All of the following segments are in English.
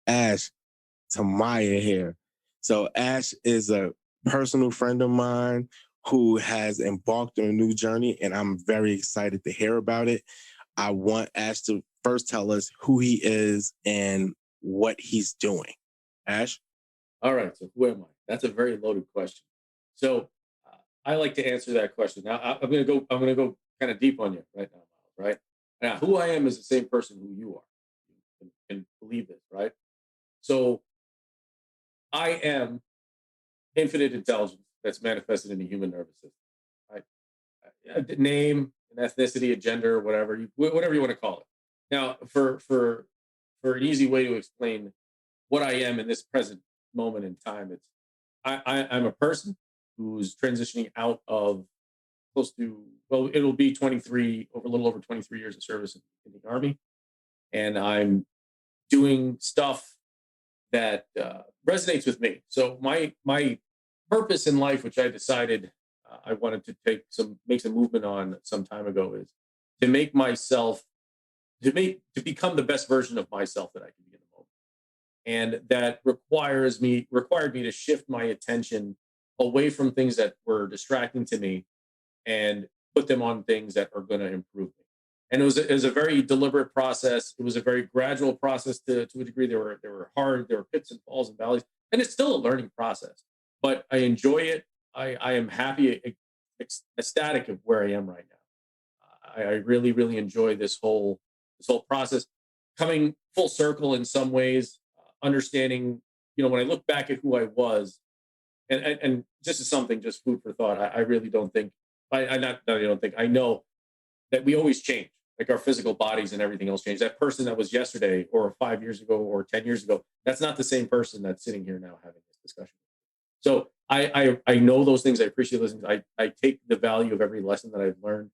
Ash Thimmaiah here. So Ash is a personal friend of mine who has embarked on a new journey, and I'm very excited to hear about it. I want Ash to first tell us who he is and what he's doing. Ash? All right. So who am I? That's a very loaded question. So I like to answer that question. Now I'm going to go. I'm going to go kind of deep on you right now, Miles. Right now, who I am is the same person who you are. You can believe this, right? So I am infinite intelligence that's manifested in the human nervous system. Right? A name, an ethnicity, a gender, whatever you want to call it. Now, for an easy way to explain what I am in this present moment in time, it's I'm a person who's transitioning out of close to, well, it'll be 23, over a little over 23 years of service in the Army. And I'm doing stuff that resonates with me. So my purpose in life, which I decided I wanted to make some movement on some time ago, is to make myself to become the best version of myself that I can be in the moment. And that required me to shift my attention away from things that were distracting to me and put them on things that are going to improve me. And it was a very deliberate process. It was a very gradual process to a degree. There were pits and falls and valleys, and it's still a learning process. But I enjoy it. I am happy, ecstatic of where I am right now. I really, really enjoy this whole process, coming full circle in some ways, understanding, when I look back at who I was, and just as something, just food for thought, I really don't think, I know that we always change, like our physical bodies and everything else change. That person that was yesterday or 5 years ago or 10 years ago, that's not the same person that's sitting here now having this discussion. So I know those things. I appreciate those things. I take the value of every lesson that I've learned,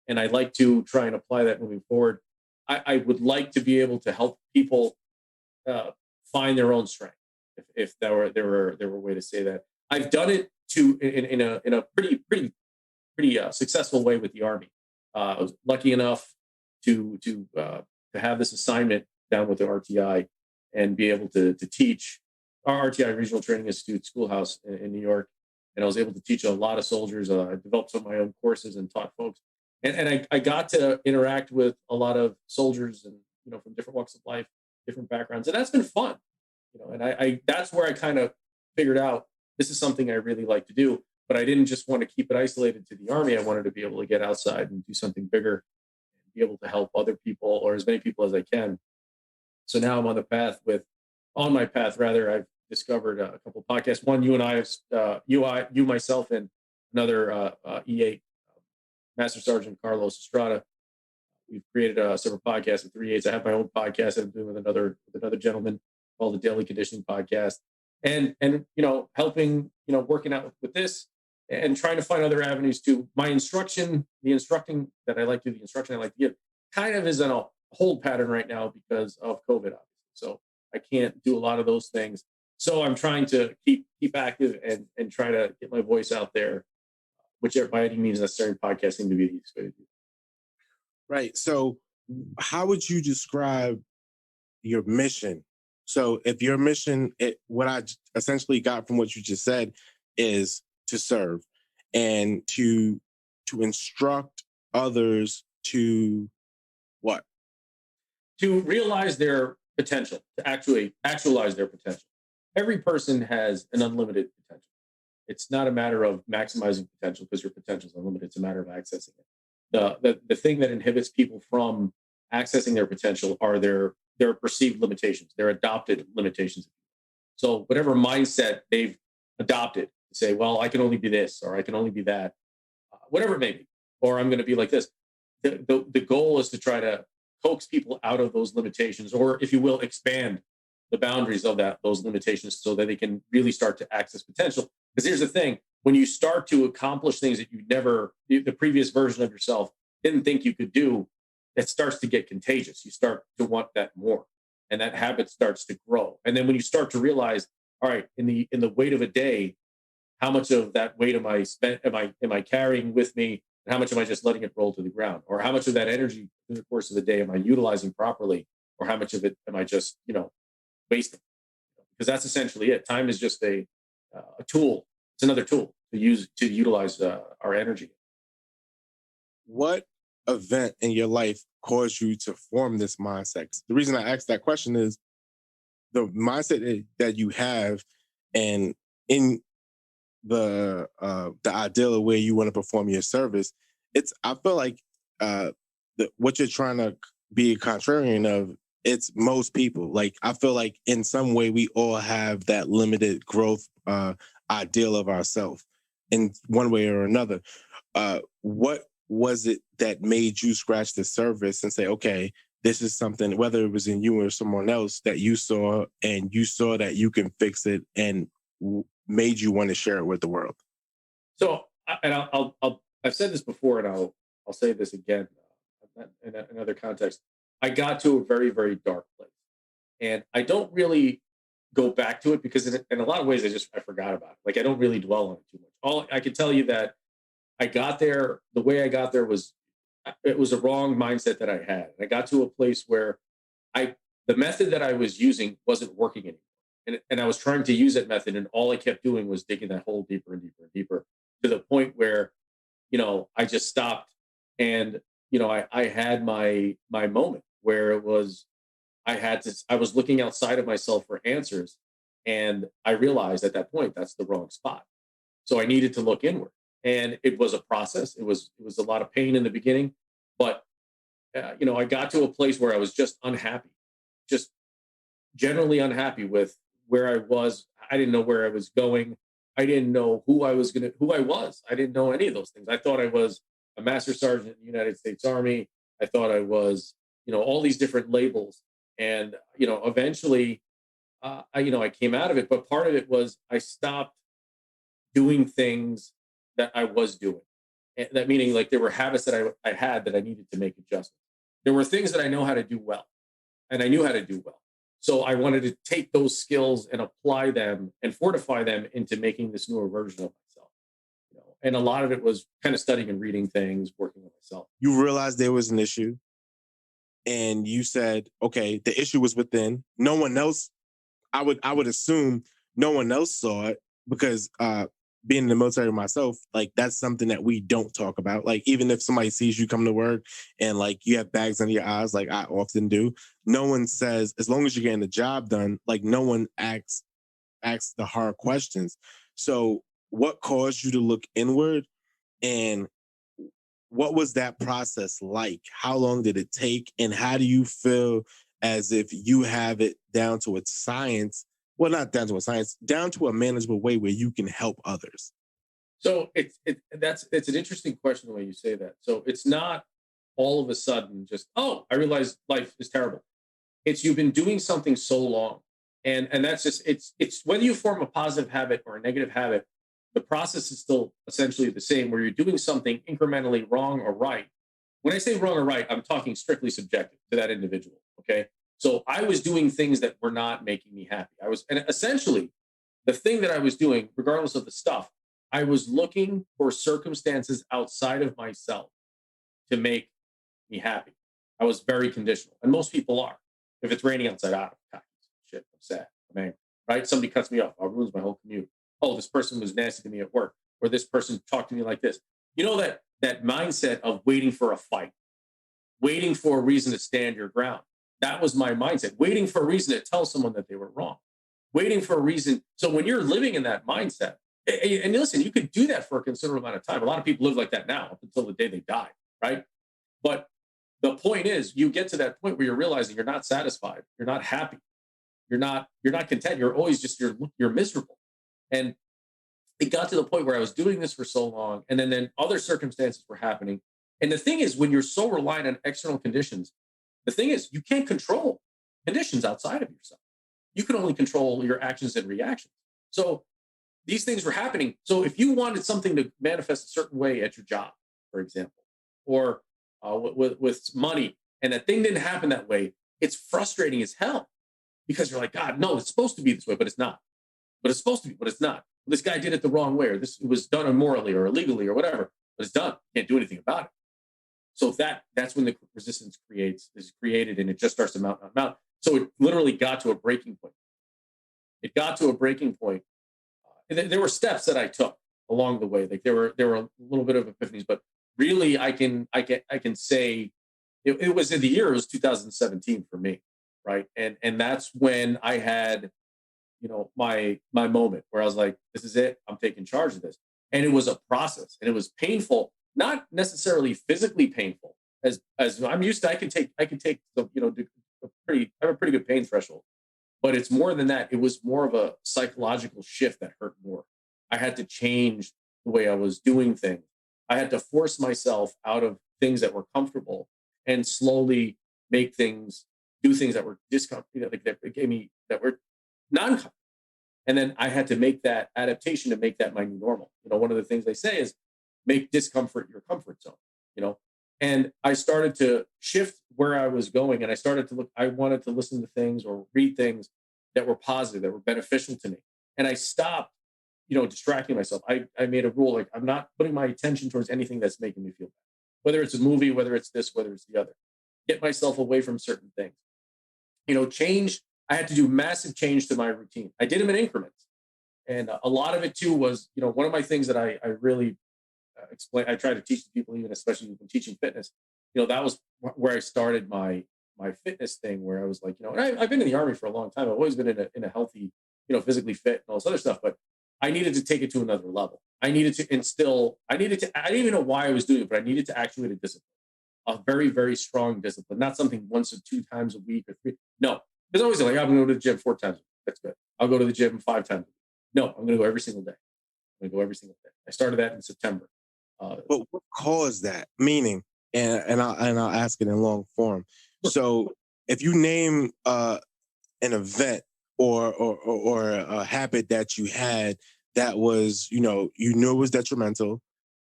and I like to try and apply that moving forward. I would like to be able to help people find their own strength, if there were a way to say that. I've done it in a pretty successful way with the Army. I was lucky enough to have this assignment down with the RTI and be able to teach our RTI Regional Training Institute Schoolhouse in New York. And I was able to teach a lot of soldiers. I developed some of my own courses and taught folks. And I got to interact with a lot of soldiers and, from different walks of life, different backgrounds. And that's been fun, and I that's where I kind of figured out this is something I really like to do. But I didn't just want to keep it isolated to the Army. I wanted to be able to get outside and do something bigger and be able to help other people, or as many people as I can. So now I'm on my path, I've discovered a couple of podcasts. One, you and I, you, myself, and another E8, Master Sergeant Carlos Estrada. We've created several podcasts with 3/8. I have my own podcast that I'm doing with another gentleman called the Daily Conditioning Podcast. And helping, working out with this and trying to find other avenues to my instruction. The instructing that I like to do, the instruction I like to give, kind of is in a hold pattern right now because of COVID, obviously. So I can't do a lot of those things. So I'm trying to keep active and try to get my voice out there, whichever by any means necessary. Podcasting to be the easiest way to do. Right. So how would you describe your mission? So if your mission, what I essentially got from what you just said is to serve and to instruct others to what? To realize their potential, to actualize their potential. Every person has an unlimited potential. It's not a matter of maximizing potential because your potential is unlimited. It's a matter of accessing it. The thing that inhibits people from accessing their potential are their perceived limitations, their adopted limitations. So whatever mindset they've adopted to say, well, I can only be this, or I can only be that, whatever it may be, or I'm going to be like this. The goal is to try to coax people out of those limitations, or if you will, expand the boundaries of those limitations so that they can really start to access potential. Because here's the thing, when you start to accomplish things that the previous version of yourself didn't think you could do, it starts to get contagious. You start to want that more, and that habit starts to grow. And then when you start to realize, all right, in the weight of a day, how much of that weight am I carrying with me, and how much am I just letting it roll to the ground, or how much of that energy through the course of the day am I utilizing properly, or how much of it am I just wasting, because that's essentially it. Time is just a tool. It's another tool to utilize our energy. What event in your life caused you to form this mindset? The reason I asked that question is the mindset that you have, and in the ideal of where you want to perform your service. It's I feel like what you're trying to be a contrarian of. It's most people. Like I feel like in some way we all have that limited growth ideal of ourselves in one way or another. What was it that made you scratch the surface and say, okay, this is something, whether it was in you or someone else that you saw and you saw that you can fix it and made you want to share it with the world? So, I've said this before, and I'll say this again in another context. I got to a very, very dark place, and I don't really go back to it because in a lot of ways I forgot about it. Like I don't really dwell on it too much. All I can tell you that I got there. The way I got there was it was a wrong mindset that I had. I got to a place where the method that I was using wasn't working anymore. And I was trying to use that method, and all I kept doing was digging that hole deeper and deeper and deeper to the point where, I just stopped. And, I had my moment where it was, I was looking outside of myself for answers. And I realized at that point, that's the wrong spot. So I needed to look inward. And it was a process. It was a lot of pain in the beginning, but, I got to a place where I was just unhappy, just generally unhappy with where I was. I didn't know where I was going. I didn't know who I was. I didn't know any of those things. I thought I was a master sergeant in the United States Army. I thought I was, all these different labels. And, eventually, I came out of it. But part of it was I stopped doing things that I was doing. And that meaning like there were habits that I had that I needed to make adjustments. There were things that I know how to do well, and I knew how to do well. So I wanted to take those skills and apply them and fortify them into making this newer version of myself. And a lot of it was kind of studying and reading things, working with myself. You realized there was an issue, and you said, okay, the issue was within. No one else. I would assume no one else saw it because being in the military myself, like that's something that we don't talk about. Like even if somebody sees you come to work and like you have bags under your eyes, like I often do, no one says, as long as you're getting the job done, like no one asks the hard questions. So what caused you to look inward, and what was that process like? How long did it take? And how do you feel as if you have it down to its science? Well, not down to a science, down to a manageable way where you can help others. So it's an interesting question the way you say that. So it's not all of a sudden just, oh, I realize life is terrible. It's you've been doing something so long. And that's just it's whether you form a positive habit or a negative habit, the process is still essentially the same where you're doing something incrementally wrong or right. When I say wrong or right, I'm talking strictly subjective to that individual. Okay. So I was doing things that were not making me happy. And essentially the thing that I was doing, regardless of the stuff, I was looking for circumstances outside of myself to make me happy. I was very conditional, and most people are. If it's raining outside, shit, I'm sad, I'm angry, right? Somebody cuts me off, I'll ruins my whole commute. Oh, this person was nasty to me at work, or this person talked to me like this. That mindset of waiting for a fight, waiting for a reason to stand your ground. That was my mindset, waiting for a reason to tell someone that they were wrong, waiting for a reason. So when you're living in that mindset, and listen, you could do that for a considerable amount of time. A lot of people live like that now up until the day they die, right? But the point is, you get to that point where you're realizing you're not satisfied, you're not happy, you're not content. You're always just you're miserable. And it got to the point where I was doing this for so long, and then other circumstances were happening. And the thing is, when you're so reliant on external conditions, the thing is, you can't control conditions outside of yourself. You can only control your actions and reactions. So these things were happening. So if you wanted something to manifest a certain way at your job, for example, or with money, and that thing didn't happen that way, it's frustrating as hell because you're like, God, no, it's supposed to be this way, but it's not. But it's supposed to be, but it's not. This guy did it the wrong way, or this was done immorally or illegally or whatever, but it's done. Can't do anything about it. So that's when the resistance is created, and it just starts to mount. So it literally got to a breaking point. it got to a breaking point. There were steps that I took along the way. Like there were a little bit of epiphanies, but really I can say it was in the year, it was 2017 for me, right? And that's when I had, my moment where I was like, this is it. I'm taking charge of this. And it was a process, and it was painful, not necessarily physically painful. As I'm used to, I can take the, I have a pretty good pain threshold. But it's more than that. It was more of a psychological shift that hurt more. I had to change the way I was doing things. I had to force myself out of things that were comfortable and slowly do things that were discomfort, like that gave me, that were non-comfortable. And then I had to make that adaptation to make that my new normal. One of the things they say is make discomfort your comfort zone, you know? And I started to shift where I was going, and I wanted to listen to things or read things that were positive, that were beneficial to me. And I stopped, distracting myself. I made a rule, like I'm not putting my attention towards anything that's making me feel bad, whether it's a movie, whether it's this, whether it's the other. Get myself away from certain things. Change. I had to do massive change to my routine. I did them in increments. And a lot of it too was, one of my things that I really explain, I try to teach to people, even especially when teaching fitness, that was where I started my fitness thing, where I was like, and I've been in the Army for a long time. I've always been in a healthy, physically fit and all this other stuff, but I needed to take it to another level. I didn't even know why I was doing it, but I needed to actuate a discipline, a very, very strong discipline, not something once or two times a week or three. No, because I always like, I'm going to go to the gym 4 times a week. That's good. I'll go to the gym 5 times a week. No, I'm going to go every single day. I'm going to go every single day. I started that in September. But what caused that? Meaning, and I'll ask it in long form. So if you name an event or a habit that you had that was, you knew it was detrimental,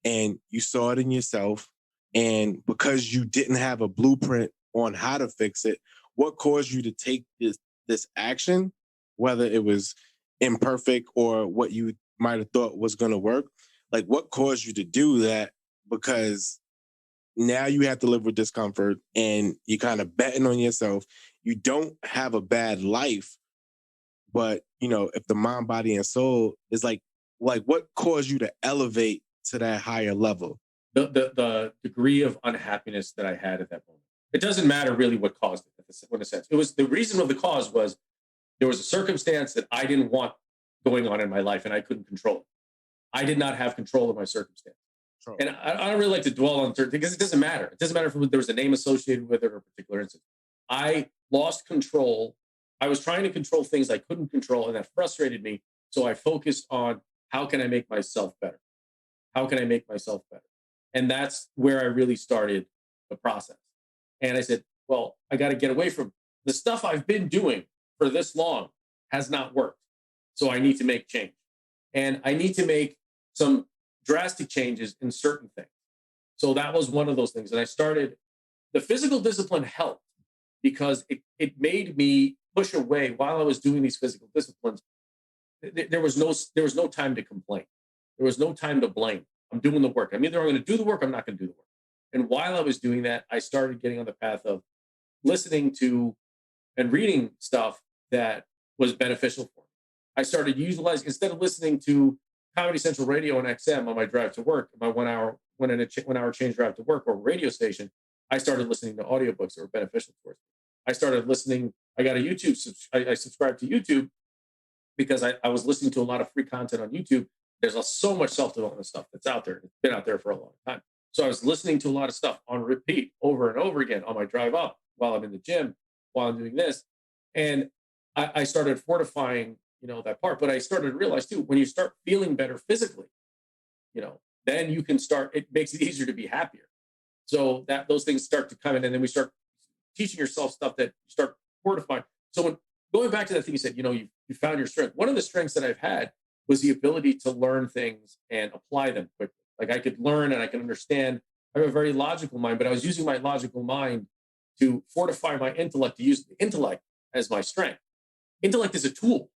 and you saw it in yourself, and because you didn't have a blueprint on how to fix it, what caused you to take this action, whether it was imperfect or what you might have thought was going to work? Like, what caused you to do that? Because now you have to live with discomfort, and you're kind of betting on yourself. You don't have a bad life, but if the mind, body, and soul is like what caused you to elevate to that higher level? The degree of unhappiness that I had at that moment. It doesn't matter really what caused it, in a sense. It was the reason of the cause was there was a circumstance that I didn't want going on in my life, and I couldn't control it. I did not have control of my circumstance. Sure. And I don't really like to dwell on certain things because it doesn't matter. It doesn't matter if there was a name associated with it or a particular instance. I lost control. I was trying to control things I couldn't control, and that frustrated me. So I focused on how can I make myself better? How can I make myself better? And that's where I really started the process. And I said, well, I got to get away from the stuff I've been doing for this long has not worked. So I need to make change. And I need to make some drastic changes in certain things. So that was one of those things. And I started, the physical discipline helped because it made me push away while I was doing these physical disciplines. There was no time to complain. There was no time to blame. I'm doing the work. I'm going to do the work. I'm not going to do the work. And while I was doing that, I started getting on the path of listening to and reading stuff that was beneficial for me. I started utilizing, instead of listening to Comedy Central Radio and XM on my drive to work, my 1 hour, 1 hour change drive to work or radio station, I started listening to audiobooks that were beneficial towards me. I started listening. I got a YouTube. I subscribed to YouTube because I was listening to a lot of free content on YouTube. There's so much self-development stuff that's out there. It's been out there for a long time. So I was listening to a lot of stuff on repeat over and over again on my drive up, while I'm in the gym, while I'm doing this. And I started fortifying, that part. But I started to realize too, when you start feeling better physically, then you can start, it makes it easier to be happier. So that those things start to come in, and then we start teaching yourself stuff that you start fortifying. So when going back to that thing you said, you found your strength. One of the strengths that I've had was the ability to learn things and apply them quickly. Like I could learn and I can understand. I have a very logical mind, but I was using my logical mind to fortify my intellect, to use the intellect as my strength. Intellect is a tool.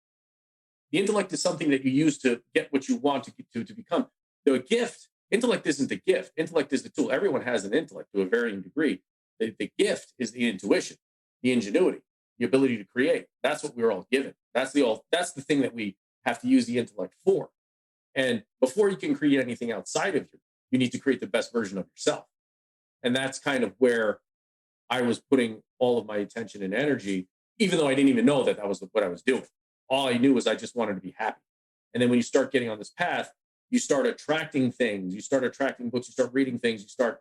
The intellect is something that you use to get what you want to become. The gift, intellect isn't the gift. Intellect is the tool. Everyone has an intellect to a varying degree. The gift is the intuition, the ingenuity. the ability to create. That's what we're all given. That's the thing that we have to use the intellect for. And before you can create anything outside of you need to create the best version of yourself. And that's kind of where I was putting all of my attention and energy, even though I didn't even know that was what I was doing. All I knew was I just wanted to be happy. And then when you start getting on this path, you start attracting things, you start attracting books, you start reading things, you start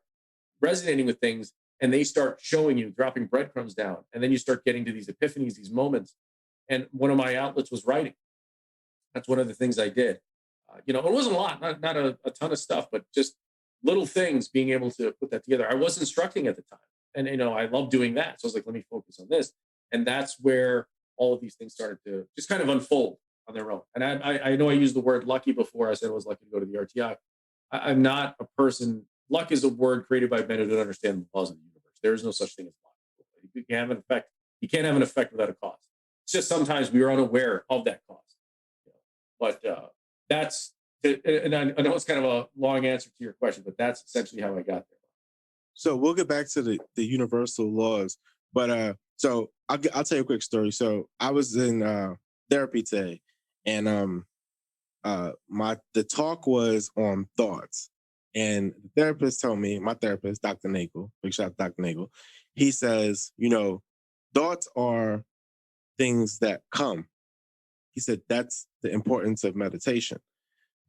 resonating with things, and they start showing you, dropping breadcrumbs down. And then you start getting to these epiphanies, these moments. And one of my outlets was writing. That's one of the things I did. It wasn't a lot, not a ton of stuff, but just little things, being able to put that together. I was instructing at the time. And, I love doing that. So I was like, let me focus on this. And that's where all of these things started to just kind of unfold on their own. And I know I used the word lucky before. I said I was lucky to go to the RTI. I'm not a person. Luck is a word created by men who don't understand the laws of the universe. There is no such thing as luck. You can't have an effect. You can't have an effect without a cause. It's just sometimes we are unaware of that cause. But that's, and I know it's kind of a long answer to your question, but that's essentially how I got there. So we'll get back to the universal laws, but so I'll tell you a quick story. So I was in therapy today, and the talk was on thoughts, and the therapist told me, my therapist, Dr. Nagel, big shout out to Dr. Nagel, he says, thoughts are things that come. He said that's the importance of meditation,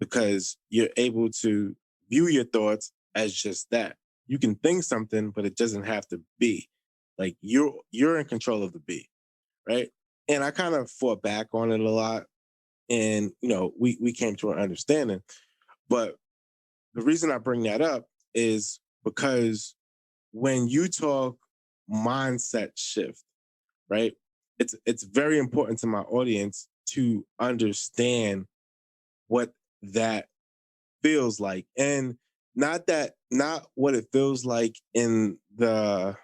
because you're able to view your thoughts as just that. You can think something, but it doesn't have to be. Like you're in control of the be, right? And I kind of fought back on it a lot. And, we came to an understanding. But the reason I bring that up is because when you talk mindset shift, right? It's very important to my audience to understand what that feels like. And not what it feels like in the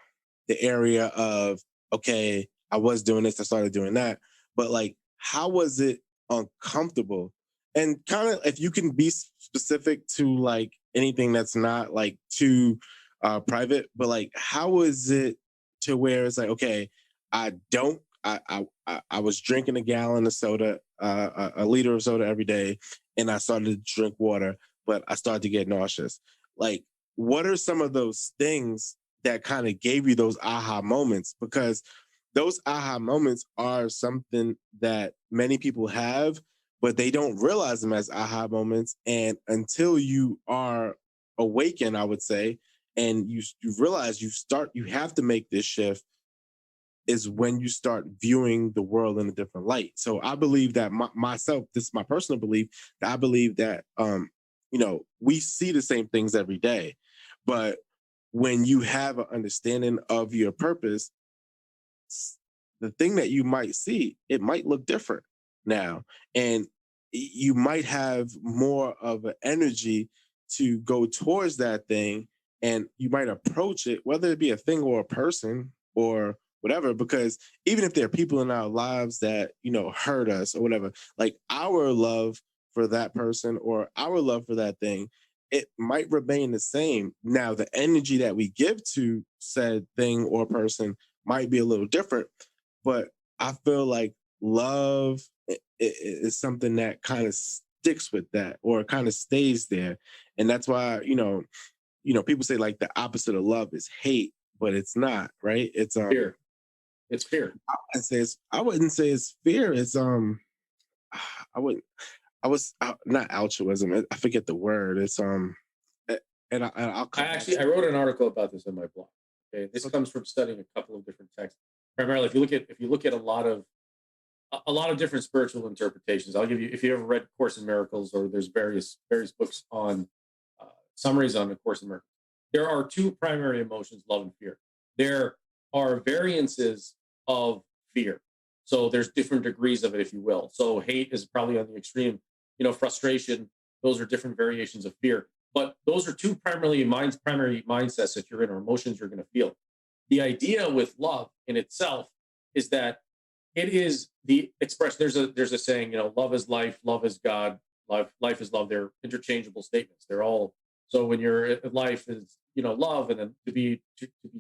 area of, okay, I was doing this, I started doing that, but like, how was it uncomfortable? And kind of, if you can be specific to like anything that's not like too private, but like, how was it to where it's like, okay, I was drinking a gallon of soda, a liter of soda every day, and I started to drink water, but I started to get nauseous. Like, what are some of those things that kind of gave you those aha moments? Because those aha moments are something that many people have, but they don't realize them as aha moments. And until you are awakened, I would say, and you realize you have to make this shift, is when you start viewing the world in a different light. So I believe that myself, this is my personal belief, that I believe that, we see the same things every day, but when you have an understanding of your purpose, the thing that you might see, it might look different now. And you might have more of an energy to go towards that thing, and you might approach it, whether it be a thing or a person or whatever, because even if there are people in our lives that, hurt us or whatever, like our love for that person or our love for that thing, it might remain the same. Now, the energy that we give to said thing or person might be a little different, but I feel like love is something that kind of sticks with that, or kind of stays there. And that's why, people say like the opposite of love is hate, but it's not, right? It's fear. It's fear. I wouldn't say it's fear. It's not altruism. I forget the word. It's I wrote an article about this in my blog. Okay, this comes from studying a couple of different texts. Primarily, if you look at a lot of different spiritual interpretations, I'll give you, if you ever read Course in Miracles, or there's various books on summaries on the Course in Miracles, there are two primary emotions: love and fear. There are variances of fear. So there's different degrees of it, if you will. So hate is probably on the extreme, frustration. Those are different variations of fear. But those are two primary mindsets that you're in, or emotions you're going to feel. The idea with love in itself is that it is the expression. There's a saying, love is life, love is God, life is love. They're interchangeable statements. They're all, so when you're life is, love, and then to be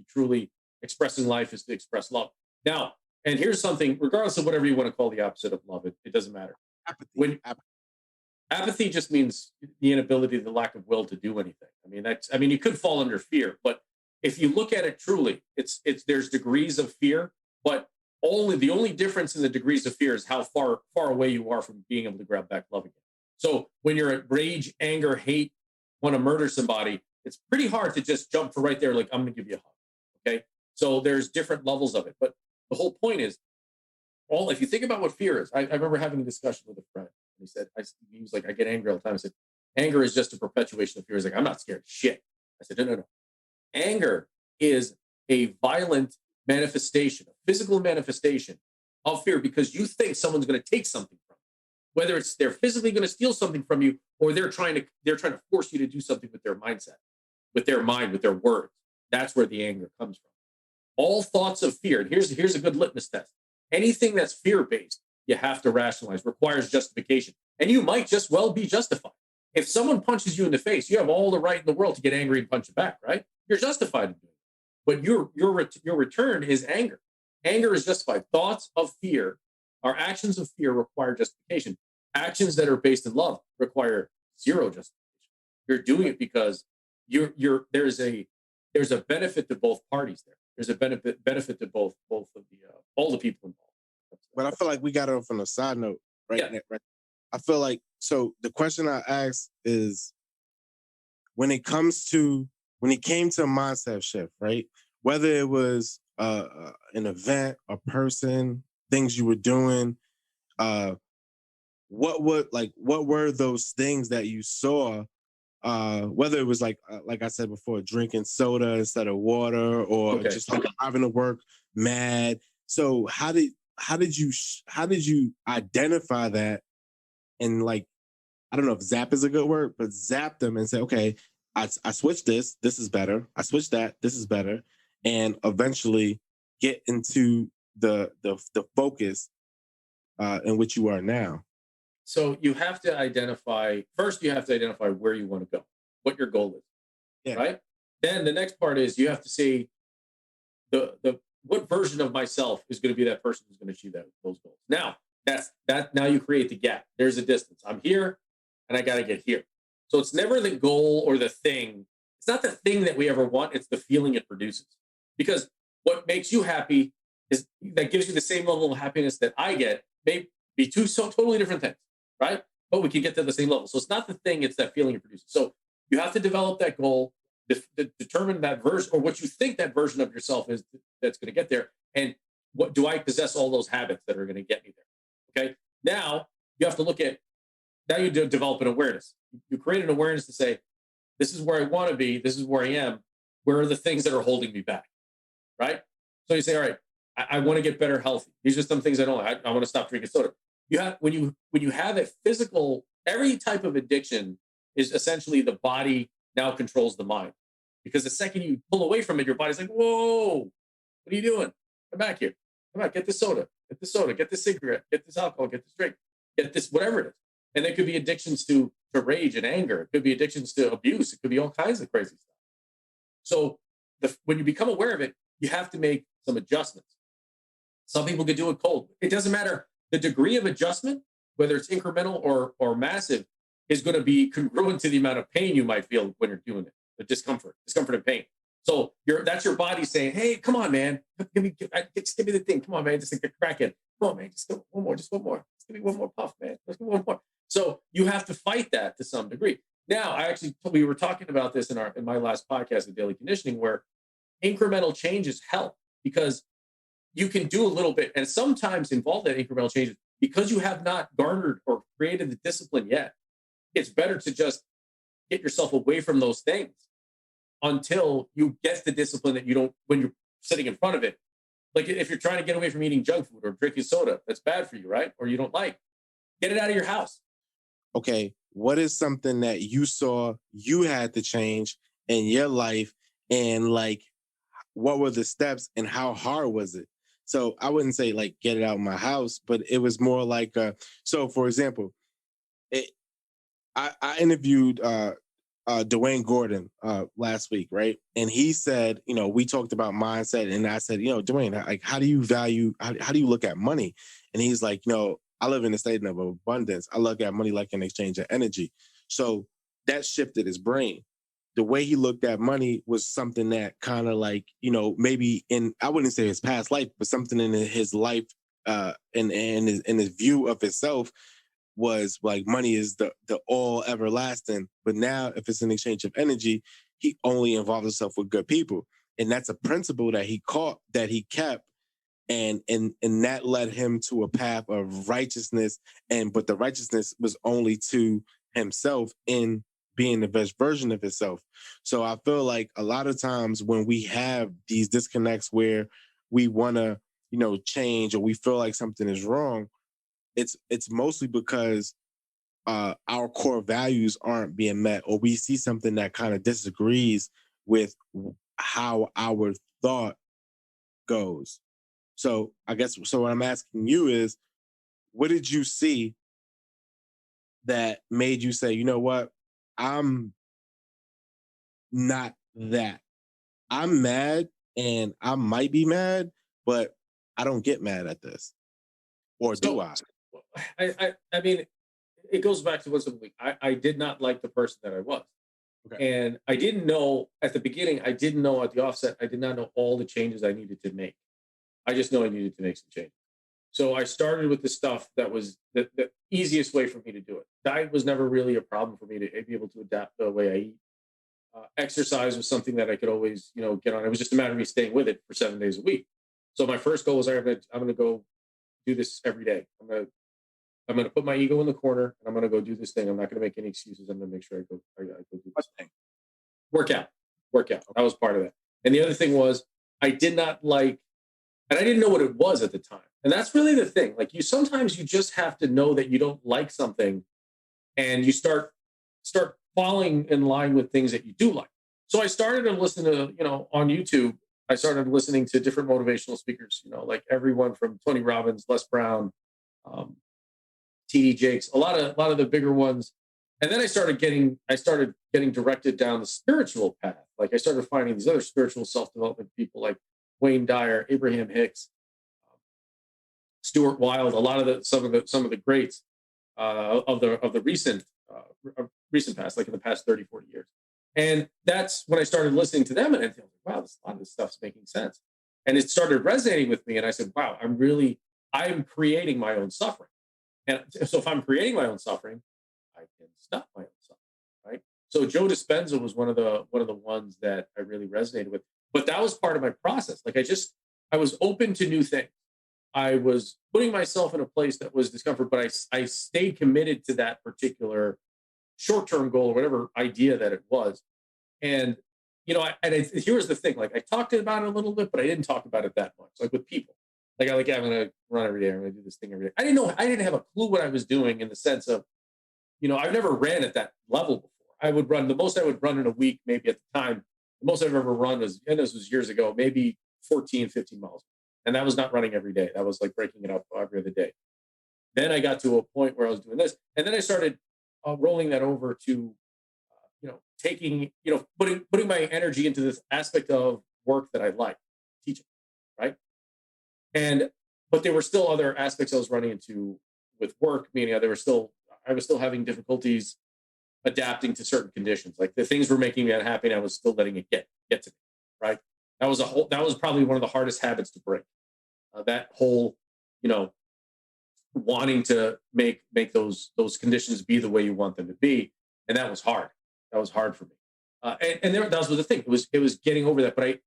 truly expressing life is to express love. Now, And here's something, regardless of whatever you want to call the opposite of love, it doesn't matter. Apathy. When apathy just means the inability, the lack of will to do anything. I mean, you could fall under fear, but if you look at it truly, it's there's degrees of fear, but the only difference in the degrees of fear is how far away you are from being able to grab back love again. So when you're at rage, anger, hate, want to murder somebody, it's pretty hard to just jump for right there, like, I'm going to give you a hug. Okay. So there's different levels of it. But the whole point is, if you think about what fear is, I remember having a discussion with a friend. And he was like, I get angry all the time. I said, anger is just a perpetuation of fear. He's like, I'm not scared of shit. I said, no. Anger is a violent manifestation, a physical manifestation of fear because you think someone's going to take something from you. Whether it's they're physically going to steal something from you or they're trying to force you to do something with their mindset, with their mind, with their words. That's where the anger comes from. All thoughts of fear, and here's a good litmus test. Anything that's fear-based, you have to rationalize, requires justification. And you might just well be justified. If someone punches you in the face, you have all the right in the world to get angry and punch it back, right? You're justified in doing it. But your return is anger. Anger is justified. Thoughts of fear, our actions of fear require justification. Actions that are based in love require zero justification. You're doing it because there's a benefit to both parties there. There's a benefit to both of the all the people involved. But I feel like we got it off on a side note now, right? I feel like, so the question I asked is, when it came to a mindset shift, right? Whether it was an event, a person, things you were doing, what were those things that you saw? Whether it was like I said before, drinking soda instead of water, or just like driving to work mad. So how did you identify that, and, like, I don't know if zap is a good word, but zap them and say, okay, I switched this is better. I switched that, this is better, and eventually get into the focus in which you are now. So you have to identify where you want to go, what your goal is, right? Then the next part is you have to see what version of myself is going to be that person who's going to achieve those goals. Now now you create the gap. There's a distance. I'm here and I got to get here. So it's never the goal or the thing. It's not the thing that we ever want. It's the feeling it produces. Because what makes you happy is that gives you the same level of happiness that I get, may be two so totally different things, right? But we can get to the same level. So it's not the thing, it's that feeling it produces. So you have to develop that goal, determine that version, or what you think that version of yourself is that's going to get there. And what do I possess all those habits that are going to get me there? Okay. Now you have to look at, now you develop an awareness. You create an awareness to say, this is where I want to be. This is where I am. Where are the things that are holding me back? Right. So you say, all right, I want to get better healthy. These are some things I don't like. I want to stop drinking soda. When you have a physical, every type of addiction is essentially the body now controls the mind. Because the second you pull away from it, your body's like, whoa, what are you doing? Come back here. Come back, get this soda, get this cigarette, get this alcohol, get this drink, get this, whatever it is. And there could be addictions to rage and anger. It could be addictions to abuse. It could be all kinds of crazy stuff. So when you become aware of it, you have to make some adjustments. Some people could do it cold. It doesn't matter. The degree of adjustment, whether it's incremental or massive, is going to be congruent to the amount of pain you might feel when you're doing it. The discomfort and pain. So that's your body saying, hey, come on, man. Give me the thing. Come on, man. Just get cracking. Come on, man. Just one more. Just give me one more puff, man. Just give me one more. So you have to fight that to some degree. Now, we were talking about this in my last podcast of daily conditioning, where incremental changes help because you can do a little bit, and sometimes involve that incremental changes because you have not garnered or created the discipline yet. It's better to just get yourself away from those things until you get the discipline that you don't, when you're sitting in front of it. Like if you're trying to get away from eating junk food or drinking soda, that's bad for you, right? Or you don't like, get it out of your house. Okay. What is something that you saw you had to change in your life, and like, what were the steps and how hard was it? So I wouldn't say like get it out of my house, but it was more like, so for example, I interviewed Dwayne Gordon last week, right? And he said, we talked about mindset, and I said, Dwayne, like, how do you value? How do you look at money? And he's like, I live in a state of abundance. I look at money like an exchange of energy. So that shifted his brain. The way he looked at money was something that kind of like, maybe I wouldn't say his past life, but something in his life, and in his view of himself was like money is the all everlasting. But now if it's an exchange of energy, he only involves himself with good people. And that's a principle that he kept, and that led him to a path of righteousness. But the righteousness was only to himself in being the best version of himself. So I feel like a lot of times when we have these disconnects where we want to, change, or we feel like something is wrong, it's mostly because our core values aren't being met, or we see something that kind of disagrees with how our thought goes. So I guess, what I'm asking you is, what did you see that made you say, you know what, I'm not that. I'm mad, and I might be mad, but I don't get mad at this. Or do I? I mean, it goes back to what's the week. I did not like the person that I was. Okay. And I didn't know at the beginning, I didn't know at the offset, I did not know all the changes I needed to make. I just know I needed to make some changes. So I started with the stuff that was the easiest way for me to do it. Diet was never really a problem for me to be able to adapt the way I eat. Exercise was something that I could always, get on. It was just a matter of me staying with it for 7 days a week. So my first goal was I'm going to go do this every day. I'm going to put my ego in the corner, and I'm going to go do this thing. I'm not going to make any excuses. I'm going to make sure I go do this thing. Work out. That was part of it. And the other thing was I did not like, and I didn't know what it was at the time. And that's really the thing. Like, sometimes you just have to know that you don't like something, and you start falling in line with things that you do like. So I started to listen to, on YouTube, I started listening to different motivational speakers, like everyone from Tony Robbins, Les Brown, TD Jakes, a lot of the bigger ones. And then I started getting directed down the spiritual path. Like, I started finding these other spiritual self-development people like Wayne Dyer, Abraham Hicks, Stuart Wilde, a lot of some of the greats of the recent past, like in the past 30, 40 years. And that's when I started listening to them, and I thought, wow, a lot of this stuff's making sense. And it started resonating with me. And I said, wow, I'm creating my own suffering. And so if I'm creating my own suffering, I can stop my own suffering, right? So Joe Dispenza was one of the ones that I really resonated with. But that was part of my process. Like, I was open to new things. I was putting myself in a place that was discomfort, but I stayed committed to that particular short-term goal or whatever idea that it was. And, here's the thing, like, I talked about it a little bit, but I didn't talk about it that much, like with people. Like, I'm going to run every day. I'm going to do this thing every day. I didn't have a clue what I was doing, in the sense of, I've never ran at that level before. The most I would run in a week, maybe at the time, the most I've ever run was, and this was years ago, maybe 14, 15 miles. And that was not running every day. That was like breaking it up every other day. Then I got to a point where I was doing this. And then I started rolling that over to, taking, putting my energy into this aspect of work that I like, teaching, right? But there were still other aspects I was running into with work, meaning I was still having difficulties adapting to certain conditions. Like, the things were making me unhappy, and I was still letting it get to me, right? That was probably one of the hardest habits to break. That whole, wanting to make those conditions be the way you want them to be, and that was hard. That was hard for me. That was the thing. It was getting over that. But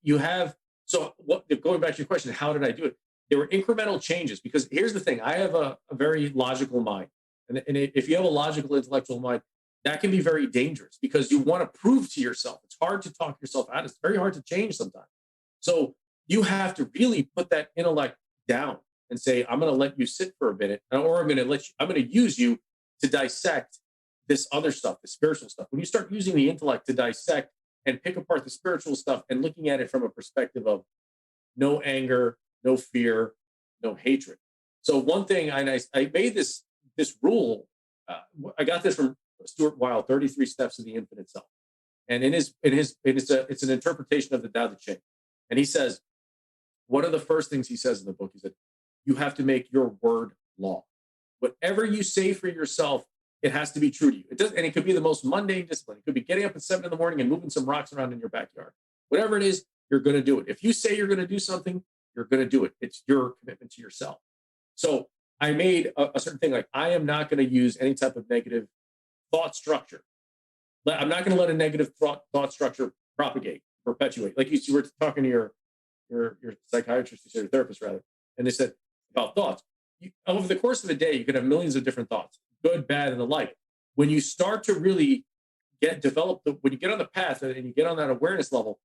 going back to your question, how did I do it? There were incremental changes, because here's the thing. I have a very logical mind. And if you have a logical, intellectual mind, that can be very dangerous, because you want to prove to yourself. It's hard to talk yourself out. It's very hard to change sometimes. So you have to really put that intellect down and say, I'm going to let you sit for a minute, or I'm going to use you to dissect this other stuff, the spiritual stuff. When you start using the intellect to dissect and pick apart the spiritual stuff and looking at it from a perspective of no anger, no fear, no hatred. So one thing, I made this rule. I got this from Stuart Wilde, 33 Steps to the Infinite Self. And it's an interpretation of the Tao Te Ching. And he says, one of the first things he says in the book is that you have to make your word law. Whatever you say for yourself, it has to be true to you. And it could be the most mundane discipline. It could be getting up at 7 a.m. and moving some rocks around in your backyard. Whatever it is, you're going to do it. If you say you're going to do something, you're going to do it. It's your commitment to yourself. So I made a certain thing, like I am not going to use any type of negative thought structure. I'm not going to let a negative thought structure propagate, perpetuate. Like you were talking to your psychiatrist, your therapist rather, and they said about thoughts. Over the course of a day, you can have millions of different thoughts, good, bad, and the like. When you start to really when you get on the path and you get on that awareness level,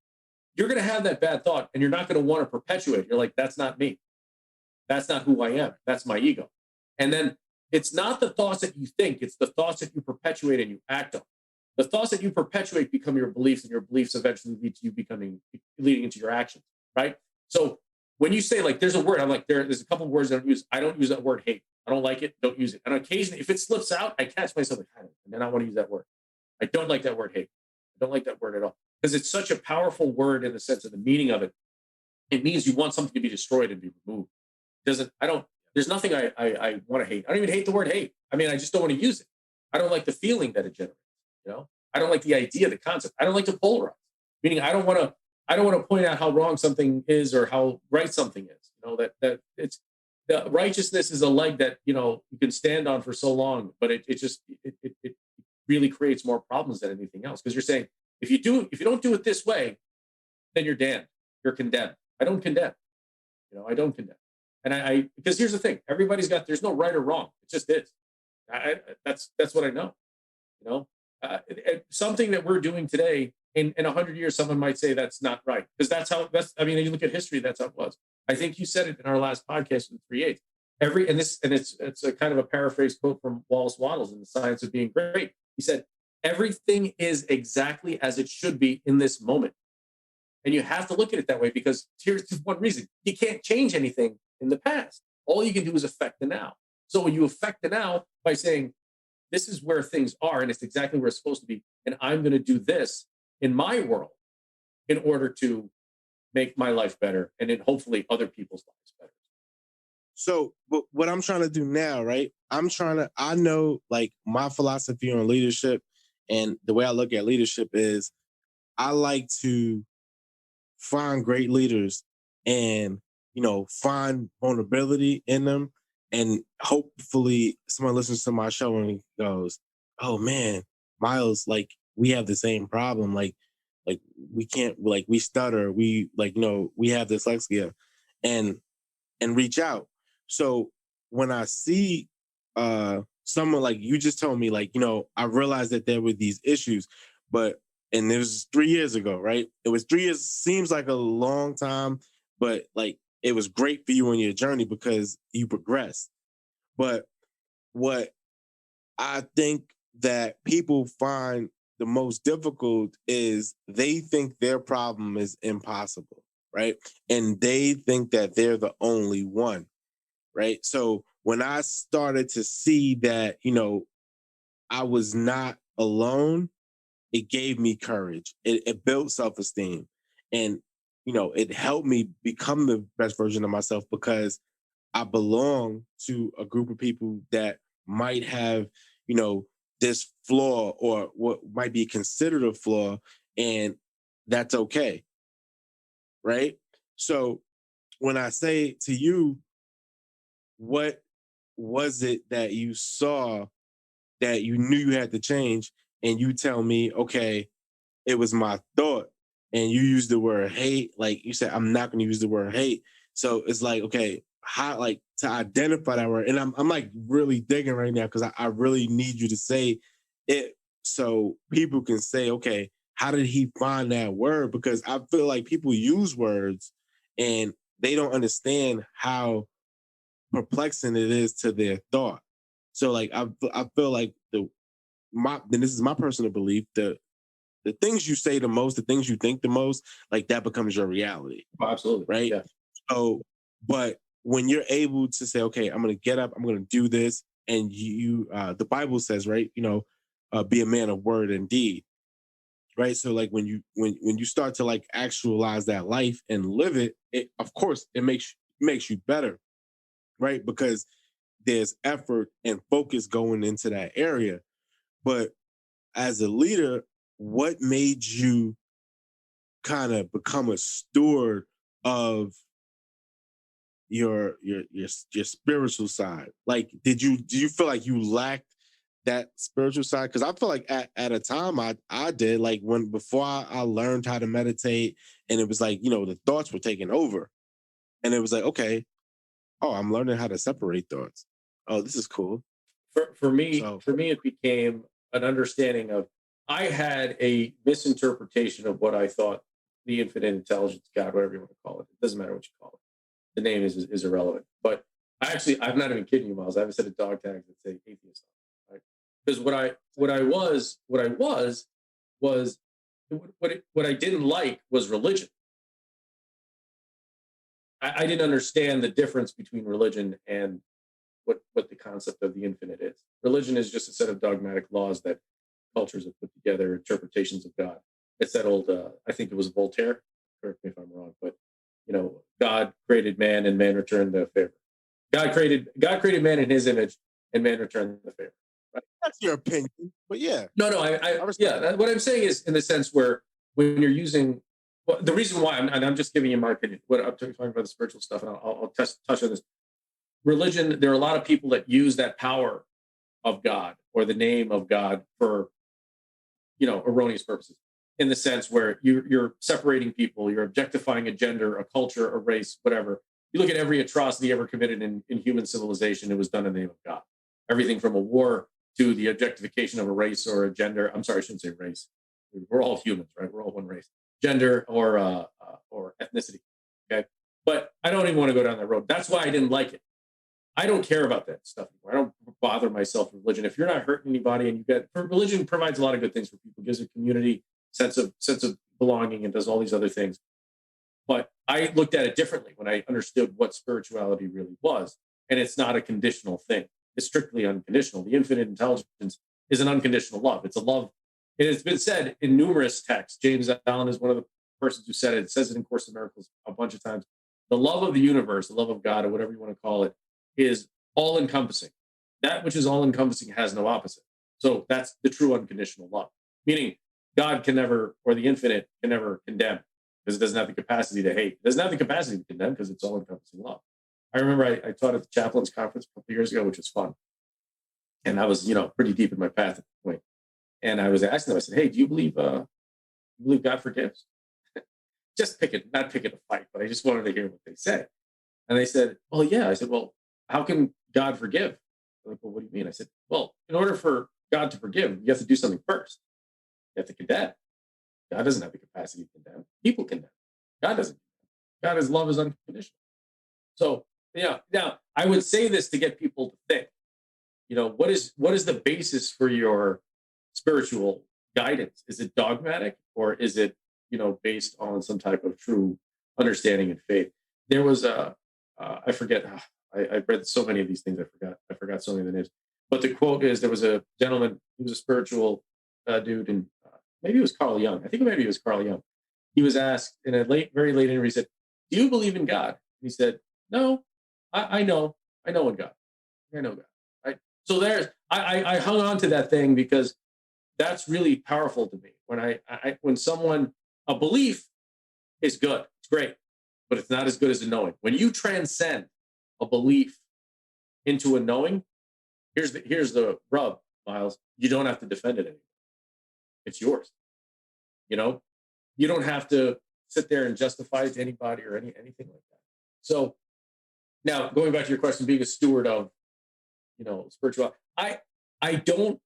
you're going to have that bad thought and you're not going to want to perpetuate it. You're like, that's not me. That's not who I am. That's my ego. And then it's not the thoughts that you think, it's the thoughts that you perpetuate and you act on. The thoughts that you perpetuate become your beliefs, and your beliefs eventually lead to you leading into your actions, right? So when you say, like, there's a word, I'm like, there's a couple of words I don't use. I don't use that word hate. I don't like it. Don't use it. And occasionally, if it slips out, I catch myself like, and then I want to use that word. I don't like that word hate. I don't like that word at all because it's such a powerful word in the sense of the meaning of it. It means you want something to be destroyed and be removed. There's nothing I want to hate. I don't even hate the word hate. I mean, I just don't want to use it. I don't like the feeling that it generates. I don't like the idea, the concept. I don't like to polarize. Meaning, I don't want to point out how wrong something is or how right something is. That it's the righteousness is a leg that you can stand on for so long, but it really creates more problems than anything else because you're saying if you don't do it this way, then you're damned. You're condemned. I don't condemn. I don't condemn. And because here's the thing: there's no right or wrong. It just is. That's what I know. Something that we're doing today in 100 years, someone might say that's not right because you look at history, that's how it was. I think you said it in our last podcast in 3/8. It's a kind of a paraphrase quote from Wallace Wattles in The Science of Being Great. He said, everything is exactly as it should be in this moment. And you have to look at it that way because here's one reason. You can't change anything in the past. All you can do is affect the now. So when you affect the now by saying, this is where things are and it's exactly where it's supposed to be, and I'm going to do this in my world in order to make my life better and then hopefully other people's lives better. So what I'm trying to do now, right? I know like my philosophy on leadership and the way I look at leadership is I like to find great leaders and, find vulnerability in them. And hopefully someone listens to my show and goes, oh man, Myles, like we have the same problem. Like we can't, like we stutter. We we have dyslexia and reach out. So when I see someone like you just told me, like, I realized that there were these issues, and it was 3 years ago, right? It was 3 years, seems like a long time, but like it was great for you on your journey because you progressed. But what I think that people find the most difficult is they think their problem is impossible, right? And they think that they're the only one, right? So when I started to see that, I was not alone, it gave me courage. It built self-esteem. And, it helped me become the best version of myself because I belong to a group of people that might have, this flaw or what might be considered a flaw, and that's okay. Right? So when I say to you, what was it that you saw that you knew you had to change? And you tell me, okay, it was my thought. And you use the word hate. Like you said, I'm not going to use the word hate. So it's like, okay, how, like, to identify that word. And I'm like really digging right now because I really need you to say it so people can say, okay, how did he find that word? Because I feel like people use words and they don't understand how perplexing it is to their thought. So like I feel like then this is my personal belief, the things you say the most, the things you think the most, like that becomes your reality. Oh, absolutely. Right? Yeah. So, but when you're able to say, okay, I'm going to get up, I'm going to do this. And the Bible says, right, be a man of word and deed. right? So like when you start to like actualize that life and live it, it of course it makes you better, right? Because there's effort and focus going into that area. But as a leader, what made you kind of become a steward of your spiritual side? Like, do you feel like you lacked that spiritual side? Because I feel like at a time I did, like when before I learned how to meditate, and it was like, the thoughts were taking over, and it was like, okay, oh, I'm learning how to separate thoughts. Oh, this is cool. So For me, it became an understanding of I had a misinterpretation of what I thought the infinite intelligence, God, whatever you want to call it. It doesn't matter what you call it. The name is irrelevant. But I'm not even kidding you, Miles. I have a set of dog tags that say atheist, right? Because what I was what I didn't like was religion. I didn't understand the difference between religion and what the concept of the infinite is. Religion is just a set of dogmatic laws that cultures have put together, interpretations of God. It's that old, I think it was Voltaire, correct me if I'm wrong, but God created man and man returned the favor. God created man in his image and man returned the favor. Right? that's your opinion, but yeah, No, what I'm saying is in the sense where when you're using, well, the reason why, and I'm just giving you my opinion, what I'm talking about the spiritual stuff, and I'll touch on this. Religion, there are a lot of people that use that power of God or the name of God for, erroneous purposes, in the sense where you're separating people, you're objectifying a gender, a culture, a race, whatever. You look at every atrocity ever committed in human civilization, it was done in the name of God. Everything from a war to the objectification of a race or a gender. I'm sorry, I shouldn't say race. We're all humans, right? We're all one race. Gender or ethnicity. Okay, but I don't even want to go down that road. That's why I didn't like it. I don't care about that stuff anymore. I don't bother myself with religion. If you're not hurting anybody, and religion provides a lot of good things for people, gives a community sense of belonging, and does all these other things. But I looked at it differently when I understood what spirituality really was, and it's not a conditional thing. It's strictly unconditional. The infinite intelligence is an unconditional love. It's a love. It has been said in numerous texts. James Allen is one of the persons who said it. It says it in Course in Miracles a bunch of times. The love of the universe, the love of God, or whatever you want to call it, is all encompassing. That which is all encompassing has no opposite. So that's the true unconditional love. Meaning God can never, or the infinite can never condemn, because it doesn't have the capacity to hate. It doesn't have the capacity to condemn because it's all encompassing love. I remember I taught at the chaplain's conference a couple of years ago, which was fun. And I was, pretty deep in my path at the point. And I was asking them, I said, hey, do you believe God forgives? Just not picking a fight, but I just wanted to hear what they said. And they said, well, yeah. I said, well, how can God forgive? They're like, well, what do you mean? I said, well, in order for God to forgive, you have to do something first. You have to condemn. God doesn't have the capacity to condemn. People condemn. God doesn't. God's love is unconditional. So, now I would say this to get people to think, what is the basis for your spiritual guidance? Is it dogmatic, or is it, based on some type of true understanding and faith? There was I forget, I read so many of these things, I forgot so many of the names. But the quote is, there was a gentleman, he was a spiritual dude, and maybe it was Carl Jung. I think maybe it was Carl Jung. He was asked in a very late interview, he said, do you believe in God? And he said, no, I know in God. I know God. Right? So I hung on to that thing because that's really powerful to me. When a belief is good, it's great, but it's not as good as a knowing. When you transcend a belief into a knowing, here's the rub, Myles. You don't have to defend it anymore. It's yours. You don't have to sit there and justify it to anybody or anything like that. So now, going back to your question, being a steward of, spirituality, I don't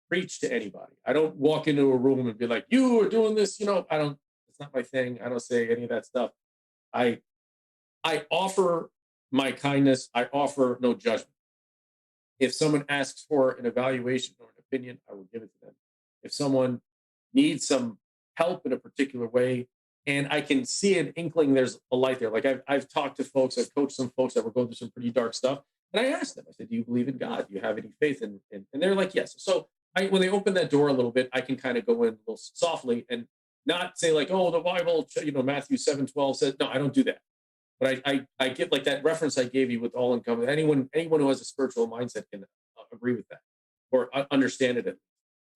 preach to anybody. I don't walk into a room and be like, you are doing this, I don't, it's not my thing. I don't say any of that stuff. I offer my kindness. I offer no judgment. If someone asks for an evaluation or an opinion, I will give it to them. If someone needs some help in a particular way, and I can see an inkling there's a light there. Like I've talked to folks, I've coached some folks that were going through some pretty dark stuff. And I asked them, I said, do you believe in God? Do you have any faith in? And they're like, yes. So when they open that door a little bit, I can kind of go in a little softly and not say like, oh, the Bible, Matthew 7:12 says, no, I don't do that. But I give like that reference I gave you with all income. Anyone who has a spiritual mindset can agree with that or understand it.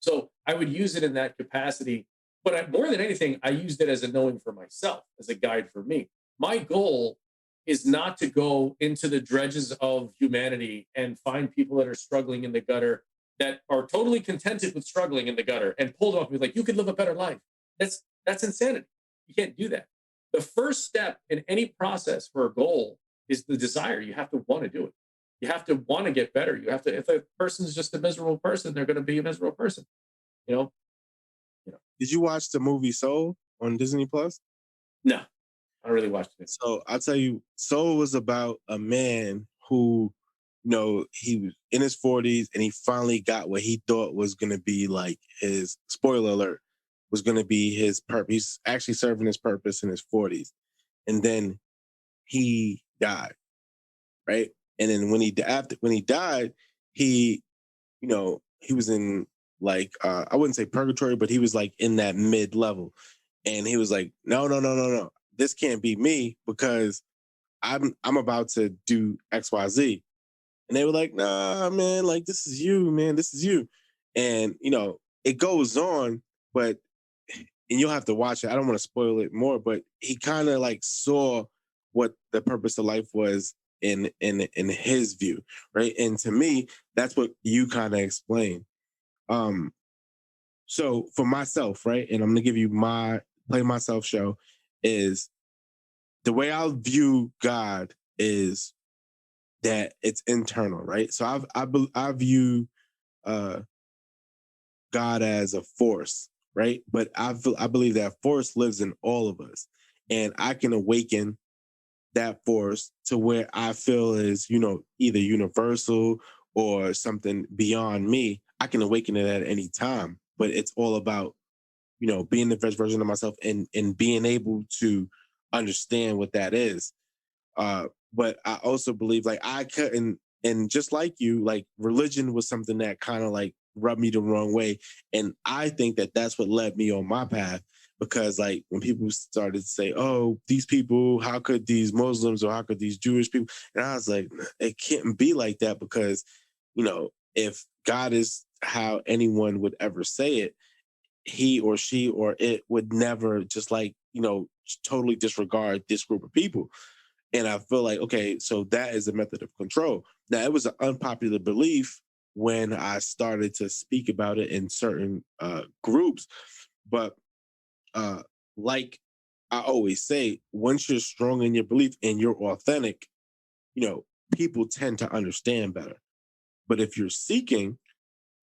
So I would use it in that capacity. But more than anything, I used it as a knowing for myself, as a guide for me. My goal is not to go into the dredges of humanity and find people that are struggling in the gutter, that are totally contented with struggling in the gutter, and pull them up and be like, you could live a better life. That's insanity. You can't do that. The first step in any process for a goal is the desire. You have to want to do it. You have to want to get better. You have to, if a person's just a miserable person, they're going to be a miserable person. You know, Did you watch the movie Soul on Disney Plus? No, I don't really watch it. So I'll tell you, Soul was about a man who, he was in his 40s and he finally got what he thought was going to be like his, spoiler alert, was going to be his purpose. He's actually serving his purpose in his 40s. And then he died, right? And then when he died, he, he was in like, I wouldn't say purgatory, but he was like in that mid level. And he was like, no. This can't be me because I'm about to do XYZ. And they were like, nah, man, like this is you, man. This is you. And, it goes on, but and you'll have to watch it. I don't want to spoil it more, but he kind of like saw what the purpose of life was in his view, right? And to me, that's what you kind of explained. So for myself, right, and I'm gonna give you my play myself show, is the way I view God is that it's internal, right? So I view God as a force, right? But I believe that force lives in all of us, and I can awaken that force to where I feel is, either universal or something beyond me. I can awaken it at any time, but it's all about, being the best version of myself and being able to understand what that is. But I also believe like I couldn't, and just like you, like religion was something that kind of like rubbed me the wrong way. And I think that that's what led me on my path, because like when people started to say, oh, these people, how could these Muslims or how could these Jewish people? And I was like, it can't be like that, because, if God is how anyone would ever say it, he or she or it would never just like, totally disregard this group of people. And I feel like, okay, so that is a method of control. Now, it was an unpopular belief when I started to speak about it in certain groups. But like I always say, once you're strong in your belief and you're authentic, people tend to understand better. But if you're seeking,